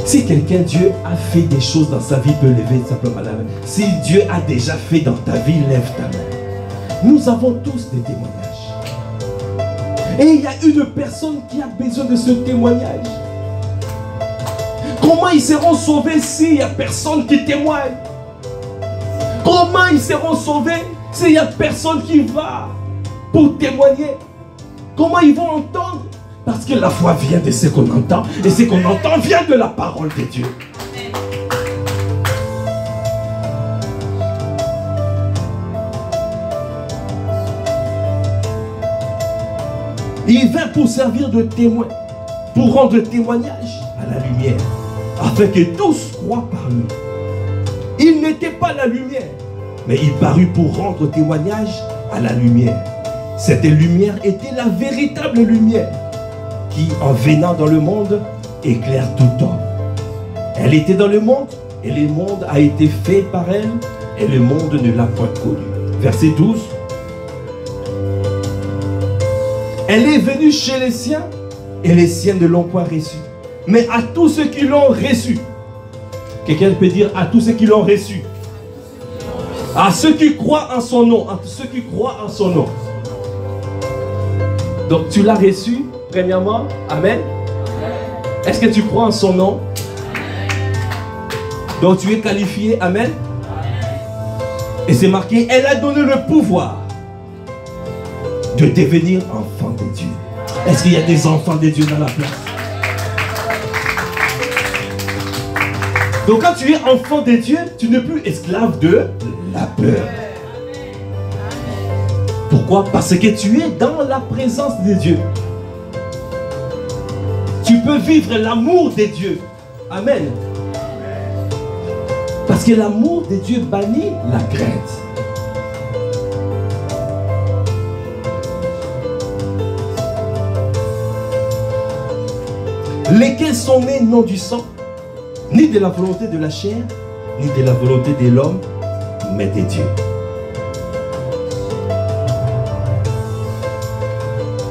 Si quelqu'un, Dieu a fait des choses dans sa vie, peut lever simplement la main. Si Dieu a déjà fait dans ta vie, lève ta main. Nous avons tous des témoignages. Et il y a une personne qui a besoin de ce témoignage. Comment ils seront sauvés s'il n'y a personne qui témoigne? Comment ils seront sauvés s'il n'y a personne qui va pour témoigner? Comment ils vont entendre? Parce que la foi vient de ce qu'on entend, et ce qu'on entend vient de la parole de Dieu. Il vint pour servir de témoin, pour rendre témoignage à la lumière, afin que tous croient par lui. Il n'était pas la lumière, mais il parut pour rendre témoignage à la lumière. Cette lumière était la véritable lumière qui, en venant dans le monde, éclaire tout homme. Elle était dans le monde, et le monde a été fait par elle, et le monde ne l'a point connue. Verset 12. Elle est venue chez les siens, et les siens ne l'ont point reçue. Mais à tous ceux qui l'ont reçue, quelqu'un peut dire à tous ceux qui l'ont reçue, à ceux qui croient en son nom, à ceux qui croient en son nom. Donc tu l'as reçu, premièrement, amen. Est-ce que tu crois en son nom? Donc tu es qualifié, amen. Et c'est marqué, elle a donné le pouvoir de devenir enfant de Dieu. Est-ce qu'il y a des enfants de Dieu dans la place? Donc quand tu es enfant de Dieu, tu n'es plus esclave de la peur. Pourquoi? Parce que tu es dans la présence de Dieu. Tu peux vivre l'amour de Dieu. Amen. Parce que l'amour de Dieu bannit la crainte. Lesquels sont nés non du sang, ni de la volonté de la chair, ni de la volonté de l'homme, mais de Dieu.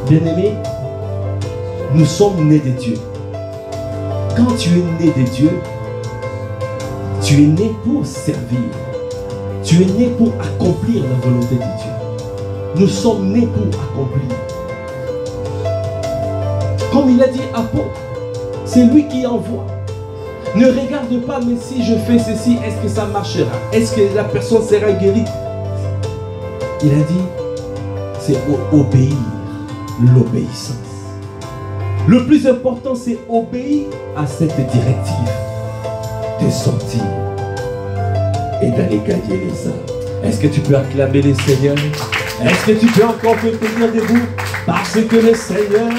Bien-aimés, nous sommes nés de Dieu. Quand tu es né de Dieu, tu es né pour servir. Tu es né pour accomplir la volonté de Dieu. Nous sommes nés pour accomplir. Comme il a dit apôtre, c'est lui qui envoie. Ne regarde pas, mais si je fais ceci, est-ce que ça marchera? Est-ce que la personne sera guérie? Il a dit, c'est obéir, l'obéissance. Le plus important, c'est obéir à cette directive de sortir et d'aller gagner les âmes. Est-ce que tu peux acclamer les seigneurs? Est-ce que tu peux encore te tenir debout? Parce que le Seigneur,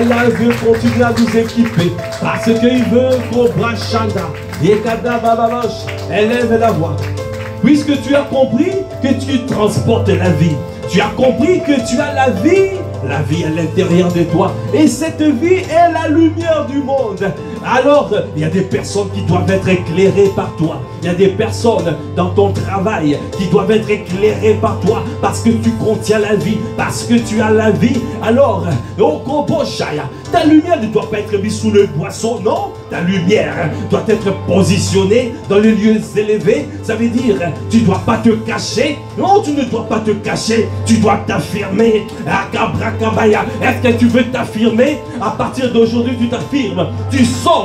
il veut continuer à nous équiper. Parce qu'il veut qu'on brachanda. Et élève la voix. Puisque tu as compris que tu transportes la vie. Tu as compris que tu as la vie à l'intérieur de toi. Et cette vie est la lumière du monde. Alors, il y a des personnes qui doivent être éclairées par toi. Il y a des personnes dans ton travail qui doivent être éclairées par toi parce que tu contiens la vie, parce que tu as la vie. Alors, ta lumière ne doit pas être mise sous le boisseau, non. Ta lumière doit être positionnée dans les lieux élevés. Ça veut dire, tu ne dois pas te cacher. Non, tu ne dois pas te cacher. Tu dois t'affirmer. Est-ce que tu veux t'affirmer? À partir d'aujourd'hui, tu t'affirmes. Tu sors.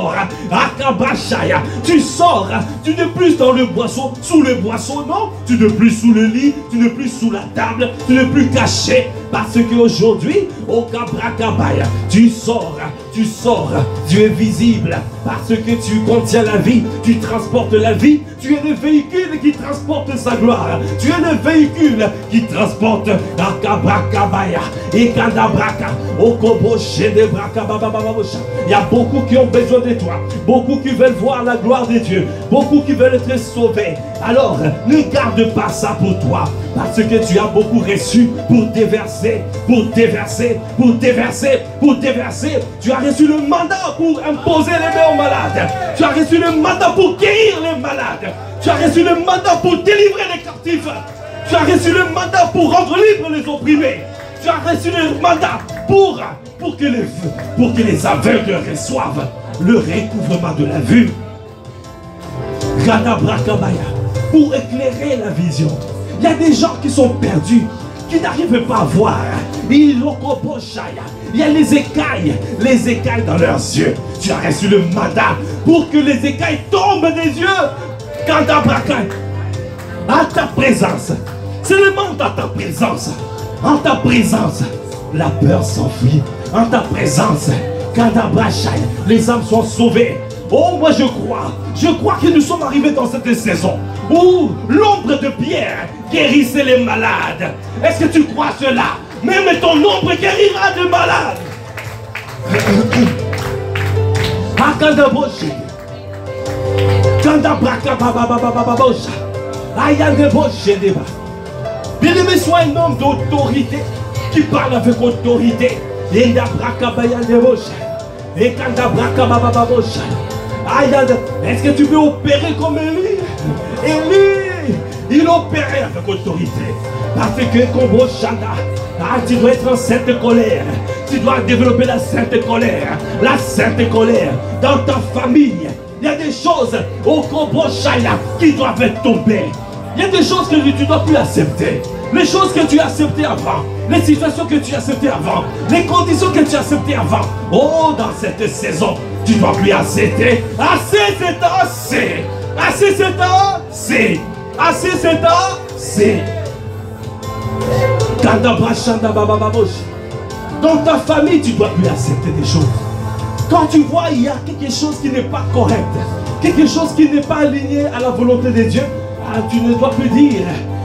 Tu sors. Tu n'es plus dans le boisseau, sous le boisseau, non. Tu n'es plus sous le lit. Tu n'es plus sous la table. Tu n'es plus caché. Parce qu'aujourd'hui, au Kabrakabaya, tu sors, tu es visible. Parce que tu contiens la vie, tu transportes la vie. Tu es le véhicule qui transporte sa gloire. Tu es le véhicule qui transporte la Kabrakabaya. Et Kadabraka, Okobo, Shedebrakababababosha. Il y a beaucoup qui ont besoin de toi. Beaucoup qui veulent voir la gloire de Dieu. Beaucoup qui veulent être sauvés. Alors, ne garde pas ça pour toi. Parce que tu as beaucoup reçu pour déverser, pour déverser, pour déverser, pour déverser. Tu as reçu le mandat pour imposer les mains aux malades. Tu as reçu le mandat pour guérir les malades. Tu as reçu le mandat pour délivrer les captifs. Tu as reçu le mandat pour rendre libres les opprimés. Tu as reçu le mandat pour que les aveugles reçoivent le recouvrement de la vue. Gadabrakabaya, pour éclairer la vision. Il y a des gens qui sont perdus, qui n'arrivent pas à voir. Il y a les écailles dans leurs yeux. Tu as reçu le mandat pour que les écailles tombent des yeux. Gadabrakabaya, à ta présence, seulement à ta présence. En ta présence, la peur s'enfuit. En ta présence, les âmes sont sauvées. Oh, moi je crois que nous sommes arrivés dans cette saison où l'ombre de Pierre guérissait les malades. Est-ce que tu crois cela? Même ton ombre guérira des malades. Bien-aimé, sois un homme d'autorité qui parle avec autorité. Est-ce que tu veux opérer comme Élie? Élie, il opérait avec autorité. Parce que tu dois être en sainte colère. Tu dois développer la sainte colère. La sainte colère dans ta famille. Il y a des choses au Koboshaya qui doivent tomber. Il y a des choses que tu ne dois plus accepter. Les choses que tu as acceptées avant. Les situations que tu as acceptées avant. Les conditions que tu as acceptées avant. Oh, dans cette saison, tu ne dois plus accepter. Assez, c'est assez. Assez, c'est assez. Assez, c'est assez. Dans ta famille, tu ne dois plus accepter des choses. Quand tu vois, il y a quelque chose qui n'est pas correct. Quelque chose qui n'est pas aligné à la volonté de Dieu. Tu ne dois plus dire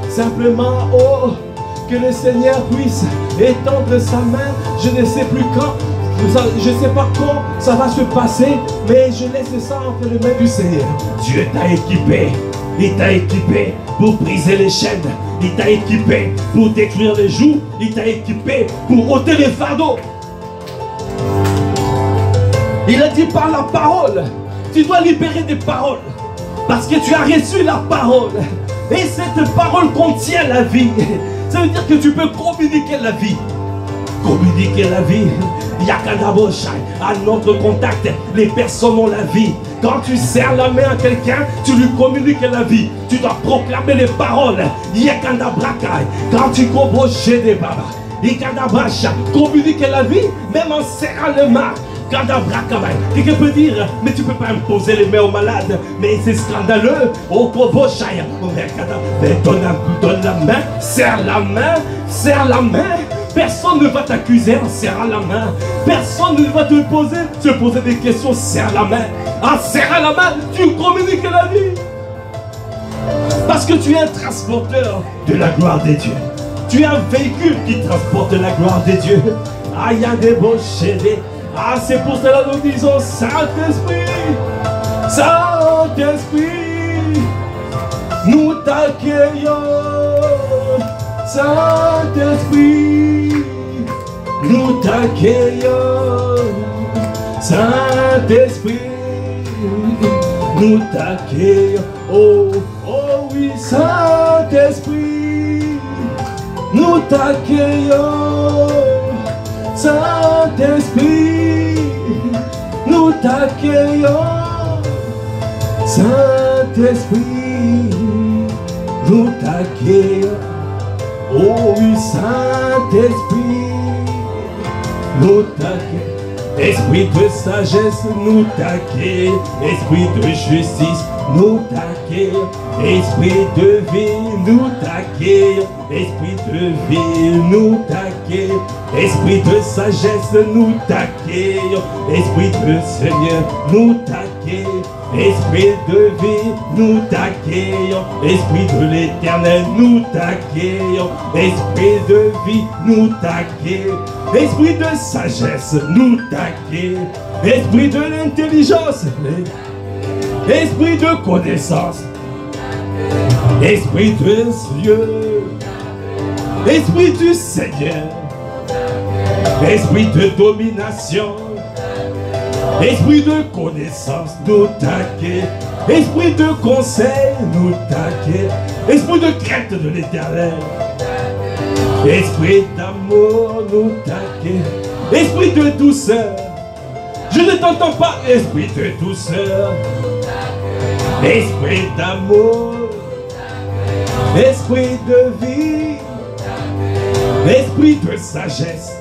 simplement, oh, que le Seigneur puisse étendre sa main, je ne sais plus quand, je ne sais pas quand ça va se passer, mais je laisse ça entre les mains du Seigneur. Dieu t'a équipé, il t'a équipé pour briser les chaînes, il t'a équipé pour détruire les jougs, il t'a équipé pour ôter les fardeaux. Il a dit par la parole, tu dois libérer des paroles. Parce que tu as reçu la parole. Et cette parole contient la vie. Ça veut dire que tu peux communiquer la vie. Communiquer la vie. À notre contact, les personnes ont la vie. Quand tu serres la main à quelqu'un, tu lui communiques la vie. Tu dois proclamer les paroles. Quand tu communiques des babas, communiquer la vie, même en serrant les mains. Quelqu'un peut dire, mais tu ne peux pas imposer les mains aux malades. Mais c'est scandaleux. Donne la main, serre la main, serre la main. Personne ne va t'accuser en serrant la main. Personne ne va te poser des questions, serre la main. En serrant la main, tu communiques la vie. Parce que tu es un transporteur de la gloire de Dieu. Tu es un véhicule qui transporte la gloire de Dieu. Ah, il y a des beaux chédés. Ah, c'est pour cela que nous disons Saint-Esprit, Saint-Esprit, nous t'accueillons. Saint-Esprit, nous t'accueillons. Saint-Esprit, nous t'accueillons. Oh, oh oui, Saint-Esprit, nous t'accueillons. Saint-Esprit, nous t'accueillons. Saint-Esprit, nous t'accueillons. Oh oui, Saint-Esprit, nous t'accueillons. Esprit de sagesse, nous t'accueillons. Esprit de justice, nous t'accueillons. Esprit de vie, nous t'accueillons. Esprit de vie, nous t'accueillons. Esprit de sagesse, nous t'accueillons. Esprit de Seigneur, nous t'accueillons. Esprit de vie, nous t'accueillons. Esprit de l'Éternel, nous t'accueillons. Esprit de vie, nous t'accueillons. Esprit de sagesse, nous t'accueillons. Esprit de l'intelligence, esprit de connaissance, esprit de Dieu, esprit du Seigneur, esprit de domination, esprit de connaissance, nous t'accueillons. Esprit de conseil, nous t'accueillons. Esprit de crainte de l'Éternel, esprit d'amour, nous t'accueillons. Esprit de douceur, je ne t'entends pas. Esprit de douceur, esprit d'amour, esprit de vie, esprit de sagesse,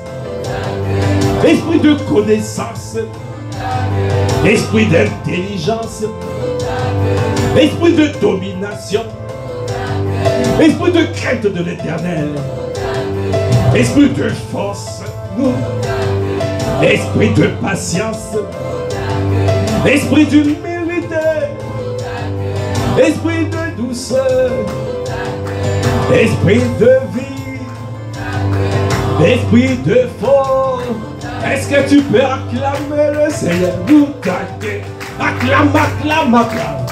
esprit de connaissance, esprit d'intelligence, esprit de domination, esprit de crainte de l'Éternel, esprit de force, esprit de patience, esprit d'humilité, esprit de douceur, esprit de vie, esprit de force. Est-ce que tu peux acclamer le Seigneur? Nous t'accueillons. Acclame, acclame, acclame.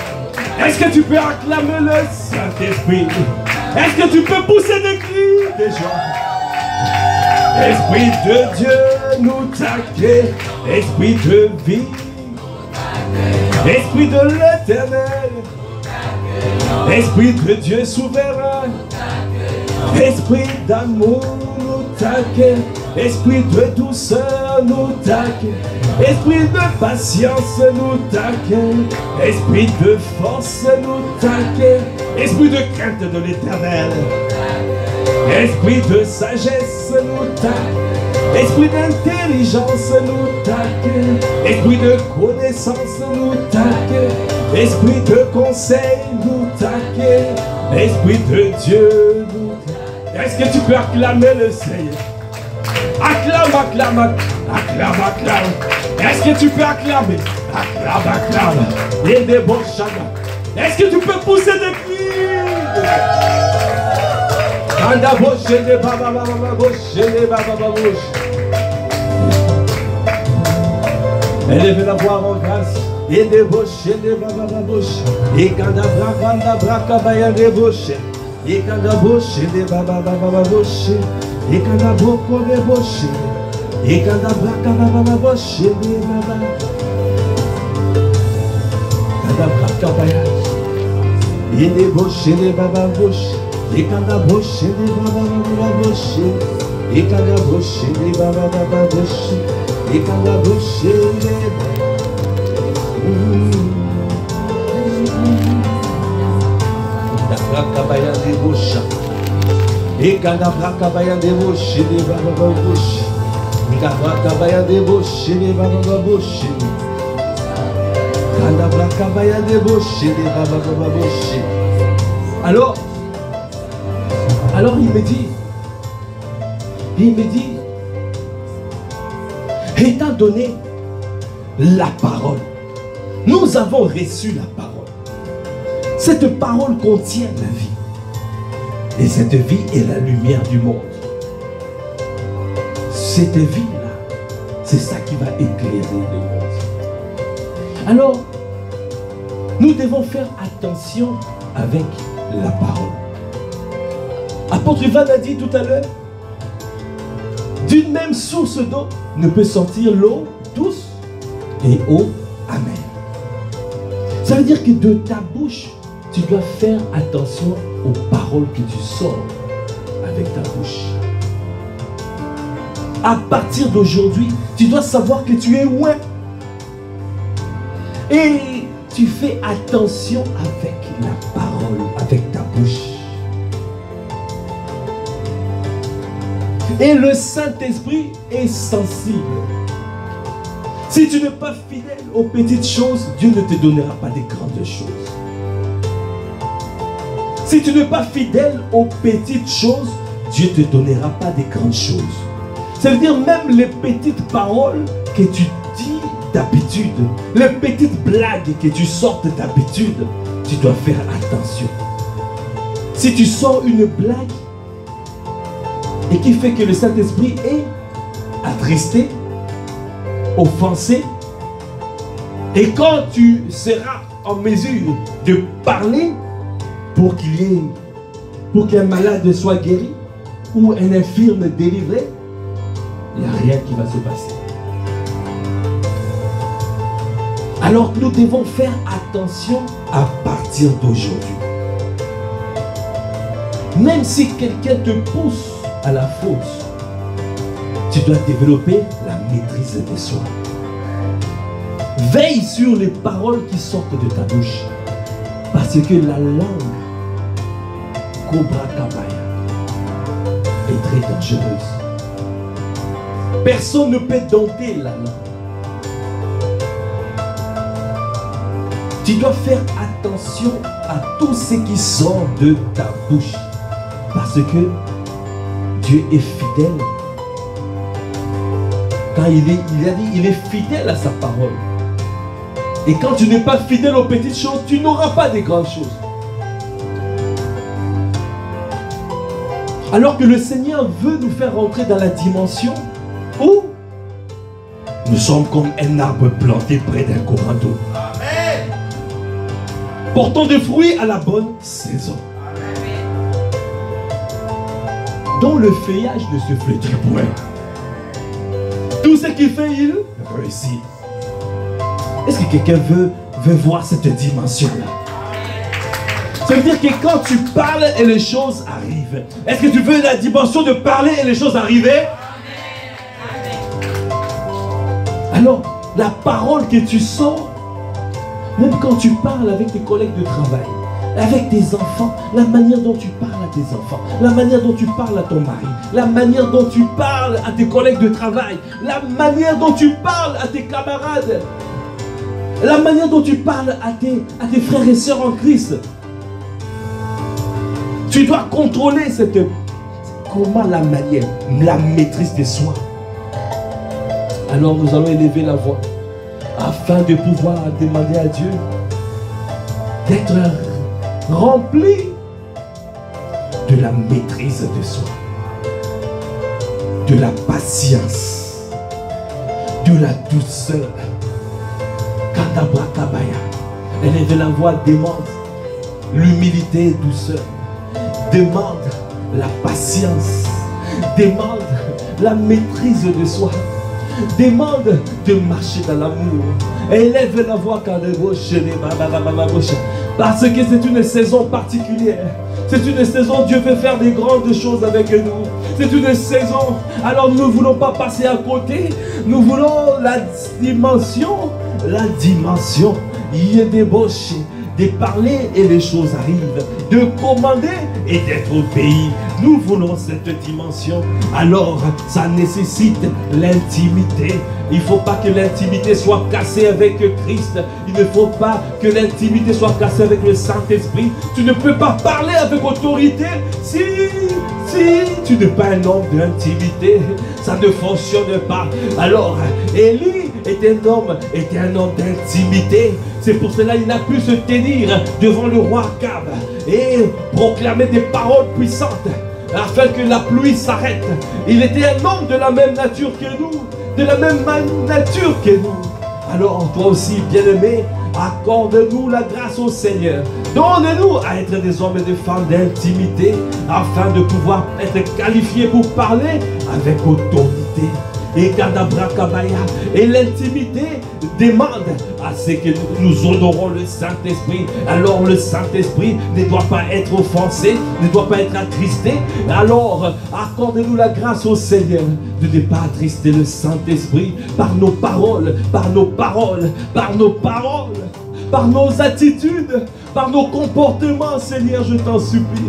Est-ce que tu peux acclamer le Saint-Esprit? Est-ce que tu peux pousser des cris de joie? Esprit de Dieu, nous t'accueillons. Esprit de vie, esprit de l'Éternel, esprit de Dieu souverain, esprit d'amour, nous t'accueillons. Esprit de douceur, nous t'accueillons. Esprit de patience, nous t'accueillons. Esprit de force, nous t'accueillons. Esprit de crainte de l'Éternel, esprit de sagesse, nous t'accueillons. Esprit d'intelligence, nous t'accueillons. Esprit de connaissance, nous t'accueillons. Esprit de conseil, nous t'accueillons. Esprit de Dieu, nous t'accueillons. Est-ce que tu peux acclamer le Seigneur? Acclame, acclame, acclame, acclame. Est-ce que tu peux acclamer? Acclame, acclame. Et des bons chagins. Est-ce que tu peux pousser des cris? Anda bouche, des baba, baba, bouche, des baba, bouche. Élevez la voix en grâce. Et des bouches, des baba, bouche. Et quand la braca, baille des bouches. Et quand la bouche, des baba, bouche. Et quand la bouche, des bouches. Et quand la braca, baba, bouche, des baba. Yende boshe de baba boshe, ekanda boshe de baba boshe, ekanda boshe de baba boshe, ekanda boshe de Kabaya de bosha, ekanda kabaya de boshe de baba boshe, ekanda kabaya de boshe de baba boshe. Alors il me dit, étant donné la parole, nous avons reçu la parole. Cette parole contient la vie. Et cette vie est la lumière du monde. Cette vie-là, c'est ça qui va éclairer le monde. Alors, nous devons faire attention avec la parole. Apôtre Ivan a dit tout à l'heure, d'une même source d'eau ne peut sortir l'eau douce et eau amère. Ça veut dire que de ta bouche, tu dois faire attention aux paroles que tu sors avec ta bouche. À partir d'aujourd'hui, tu dois savoir que tu es loin. Et tu fais attention avec la parole, avec ta bouche. Et le Saint-Esprit est sensible. Si tu n'es pas fidèle aux petites choses, Dieu ne te donnera pas des grandes choses. Si tu n'es pas fidèle aux petites choses, Dieu ne te donnera pas des grandes choses. Ça veut dire même les petites paroles que tu dis d'habitude, les petites blagues que tu sortes d'habitude, tu dois faire attention. Si tu sors une blague et qui fait que le Saint-Esprit est attristé, offensé, et quand tu seras en mesure de parler pour qu'un malade soit guéri ou un infirme délivré, il n'y a rien qui va se passer. Alors nous devons faire attention à partir d'aujourd'hui. Même si quelqu'un te pousse à la faute, tu dois développer la maîtrise de soi. Veille sur les paroles qui sortent de ta bouche. Parce que la langue, Cobra Kabaya, est très dangereuse. Personne ne peut dompter la langue. Tu dois faire attention à tout ce qui sort de ta bouche. Parce que Dieu est fidèle. Quand il a dit, il est fidèle à sa parole. Et quand tu n'es pas fidèle aux petites choses, tu n'auras pas de grandes choses. Alors que le Seigneur veut nous faire rentrer dans la dimension où nous sommes comme un arbre planté près d'un courant d'eau. Portant des fruits à la bonne saison. Dont le feuillage ne se flétrit point. Tout ce qu'il fait, il réussit. Est-ce que quelqu'un veut voir cette dimension-là? Ça veut dire que quand tu parles et les choses arrivent. Est-ce que tu veux la dimension de parler et les choses arriver? Alors, la parole que tu sors, même quand tu parles avec tes collègues de travail, avec tes enfants, la manière dont tu parles à tes enfants, la manière dont tu parles à ton mari, la manière dont tu parles à tes collègues de travail, la manière dont tu parles à tes camarades, la manière dont tu parles à tes frères et sœurs en Christ. Tu dois contrôler comment la manière, la maîtrise de soi. Alors nous allons élever la voix afin de pouvoir demander à Dieu d'être rempli de la maîtrise de soi, de la patience, de la douceur. Katabra Kabaya. Élevez la voix, demande l'humilité et douceur. Demande la patience. Demande la maîtrise de soi. demande de marcher dans l'amour. Élève la voix quand parce que c'est une saison particulière. C'est une saison, Dieu veut faire des grandes choses avec nous. C'est une saison, alors nous ne voulons pas passer à côté. Nous voulons la dimension, il y a des bouches, de parler et les choses arrivent, de commander et d'être obéi. Nous voulons cette dimension. Alors, ça nécessite l'intimité. Il ne faut pas que l'intimité soit cassée avec Christ. Il ne faut pas que l'intimité soit cassée avec le Saint-Esprit. Tu ne peux pas parler avec autorité si tu n'es pas un homme d'intimité. Ça ne fonctionne pas. Alors, Élie était un homme d'intimité. C'est pour cela qu'il n'a pu se tenir devant le roi Akab et proclamer des paroles puissantes afin que la pluie s'arrête. Il était un homme de la même nature que nous, de la même nature que nous. Alors toi aussi, bien-aimé, accorde-nous la grâce au Seigneur. Donne-nous à être des hommes et des femmes d'intimité afin de pouvoir être qualifiés pour parler avec autorité. Et l'intimité demande à ce que nous honorons le Saint-Esprit. Alors le Saint-Esprit ne doit pas être offensé, ne doit pas être attristé. Alors accorde-nous la grâce au Seigneur de ne pas attrister le Saint-Esprit par nos paroles, par nos paroles, par nos paroles, par nos attitudes, par nos comportements. Seigneur, je t'en supplie.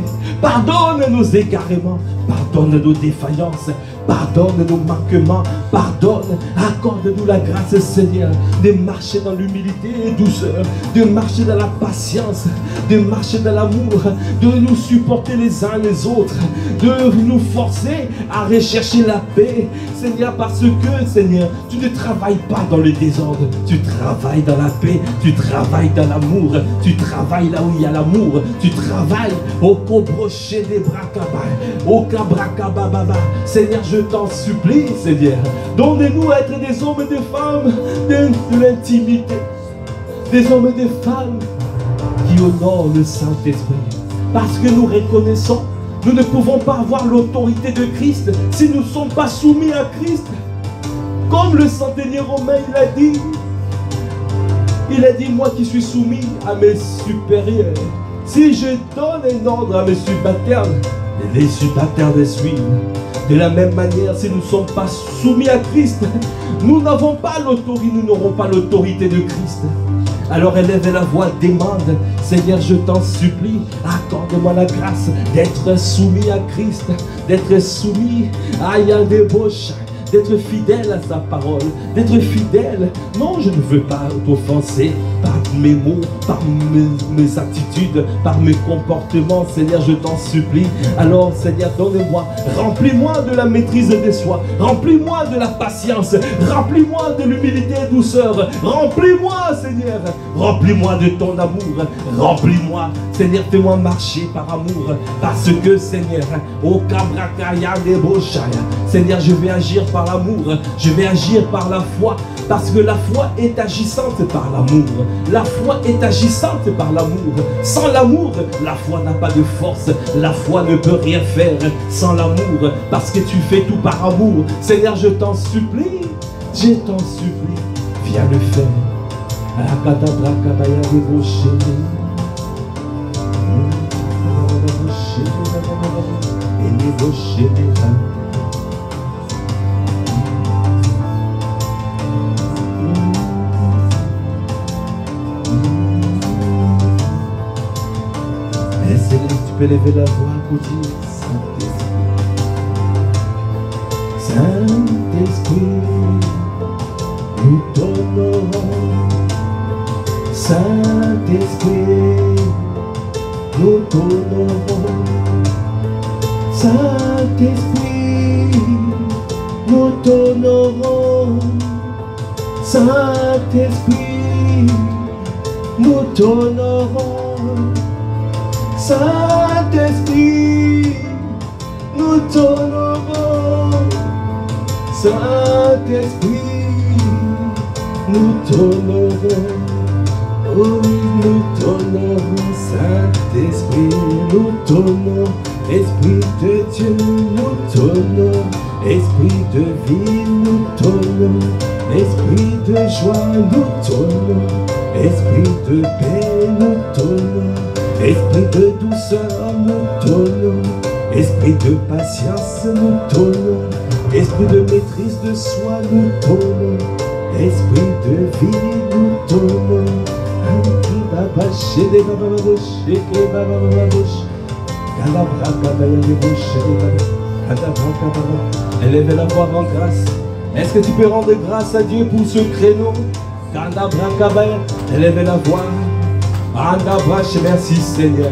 Pardonne nos égarements, pardonne nos défaillances, pardonne nos manquements, pardonne, accorde-nous la grâce, Seigneur, de marcher dans l'humilité et douceur, de marcher dans la patience, de marcher dans l'amour, de nous supporter les uns les autres, de nous forcer à rechercher la paix, Seigneur, parce que, Seigneur, tu ne travailles pas dans le désordre, tu travailles dans la paix, tu travailles dans l'amour, tu travailles là où il y a l'amour, tu travailles au cobrochet des bracabas, au cabracababa. Seigneur, je t'en supplie, Seigneur, donnez-nous à être des hommes et des femmes de l'intimité, des hommes et des femmes qui honorent le Saint-Esprit, parce que nous reconnaissons, nous ne pouvons pas avoir l'autorité de Christ si nous ne sommes pas soumis à Christ. Comme le centenier romain, il a dit, moi qui suis soumis à mes supérieurs, si je donne un ordre à mes subalternes, les subalternes suivent. De la même manière, si nous ne sommes pas soumis à Christ, nous n'avons pas l'autorité, nous n'aurons pas l'autorité de Christ. Alors élève la voix, demande, Seigneur, je t'en supplie, accorde-moi la grâce d'être soumis à Christ, d'être soumis à Yandebosh, d'être fidèle à sa parole, d'être fidèle. Non, je ne veux pas t'offenser par mes mots, par mes attitudes, par mes comportements. Seigneur, je t'en supplie. Alors, Seigneur, donne-moi, remplis-moi de la maîtrise de soi, remplis-moi de la patience, remplis-moi de l'humilité et douceur, remplis-moi, Seigneur, remplis-moi de ton amour, remplis-moi, Seigneur, fais-moi marcher par amour, parce que, Seigneur, au Kabrakaya de Boshaya, Seigneur, je vais agir par l'amour, je vais agir par la foi, parce que la foi est agissante par l'amour. La foi est agissante par l'amour. Sans l'amour, la foi n'a pas de force. La foi ne peut rien faire sans l'amour, parce que tu fais tout par amour. Seigneur, je t'en supplie, viens le faire. Tu peux lever la voix pour dire Saint-Esprit, nous t'honorons. Saint-Esprit, nous t'honorons. Saint-Esprit, nous t'honorons. Saint-Esprit, nous t'honorons. Saint-Esprit, nous t'honorons. Saint-Esprit, nous t'honorons. Oh, nous t'honorons. Saint-Esprit, nous t'honorons. Esprit de Dieu, nous t'honorons. Esprit de vie, nous t'honorons. Esprit de joie, nous t'honorons. Esprit de paix, nous t'honorons. Esprit de douceur, nous t'honorons. Esprit de patience, nous t'honorons. Esprit de maîtrise de soi, nous t'honorons. Esprit de vie, nous t'honorons. Élevez la voix en grâce. Est-ce que tu peux rendre grâce à Dieu pour ce créneau? Élevez la voix. Merci Seigneur.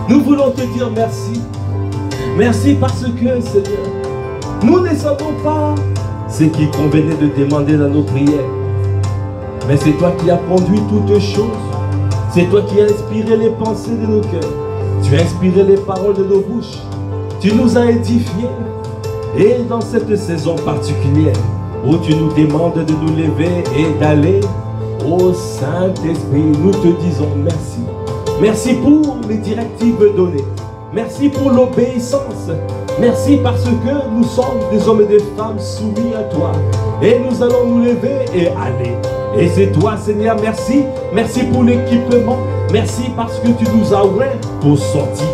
Nous voulons te dire merci. Merci parce que Seigneur, nous ne savons pas ce qui convenait de demander dans nos prières. Mais c'est toi qui as conduit toutes choses. C'est toi qui as inspiré les pensées de nos cœurs. Tu as inspiré les paroles de nos bouches. Tu nous as édifiés. Et dans cette saison particulière où tu nous demandes de nous lever et d'aller au Saint-Esprit, nous te disons merci. Merci pour les directives données. Merci pour l'obéissance. Merci parce que nous sommes des hommes et des femmes soumis à toi. Et nous allons nous lever et aller. Et c'est toi, Seigneur, merci. Merci pour l'équipement. Merci parce que tu nous as ouverts pour sortir,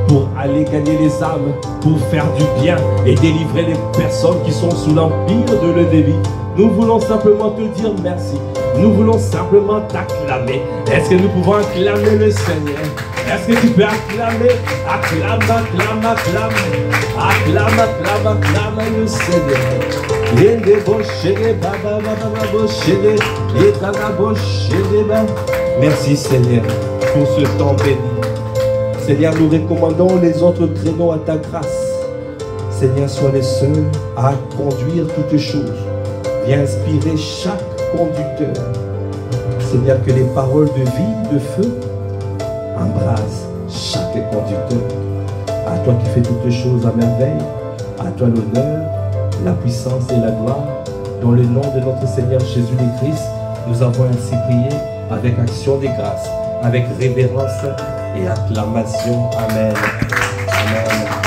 pour aller gagner les âmes, pour faire du bien et délivrer les personnes qui sont sous l'empire de l'ennemi. Nous voulons simplement te dire merci. Nous voulons simplement t'acclamer. Est-ce que nous pouvons acclamer le Seigneur? Est-ce que tu peux acclamer? Acclame, acclame, acclame. Acclame, acclame, acclame le Seigneur. Merci Seigneur pour ce temps béni. Seigneur, nous recommandons les autres créneaux à ta grâce. Seigneur, sois les seuls à conduire toutes choses. Viens inspirer chaque conducteur. Seigneur, que les paroles de vie, de feu, embrasent chaque conducteur. À toi qui fais toutes choses à merveille, à toi l'honneur, la puissance et la gloire. Dans le nom de notre Seigneur Jésus-Christ, nous avons ainsi prié avec action de grâce, avec révérence et acclamation. Amen. Amen.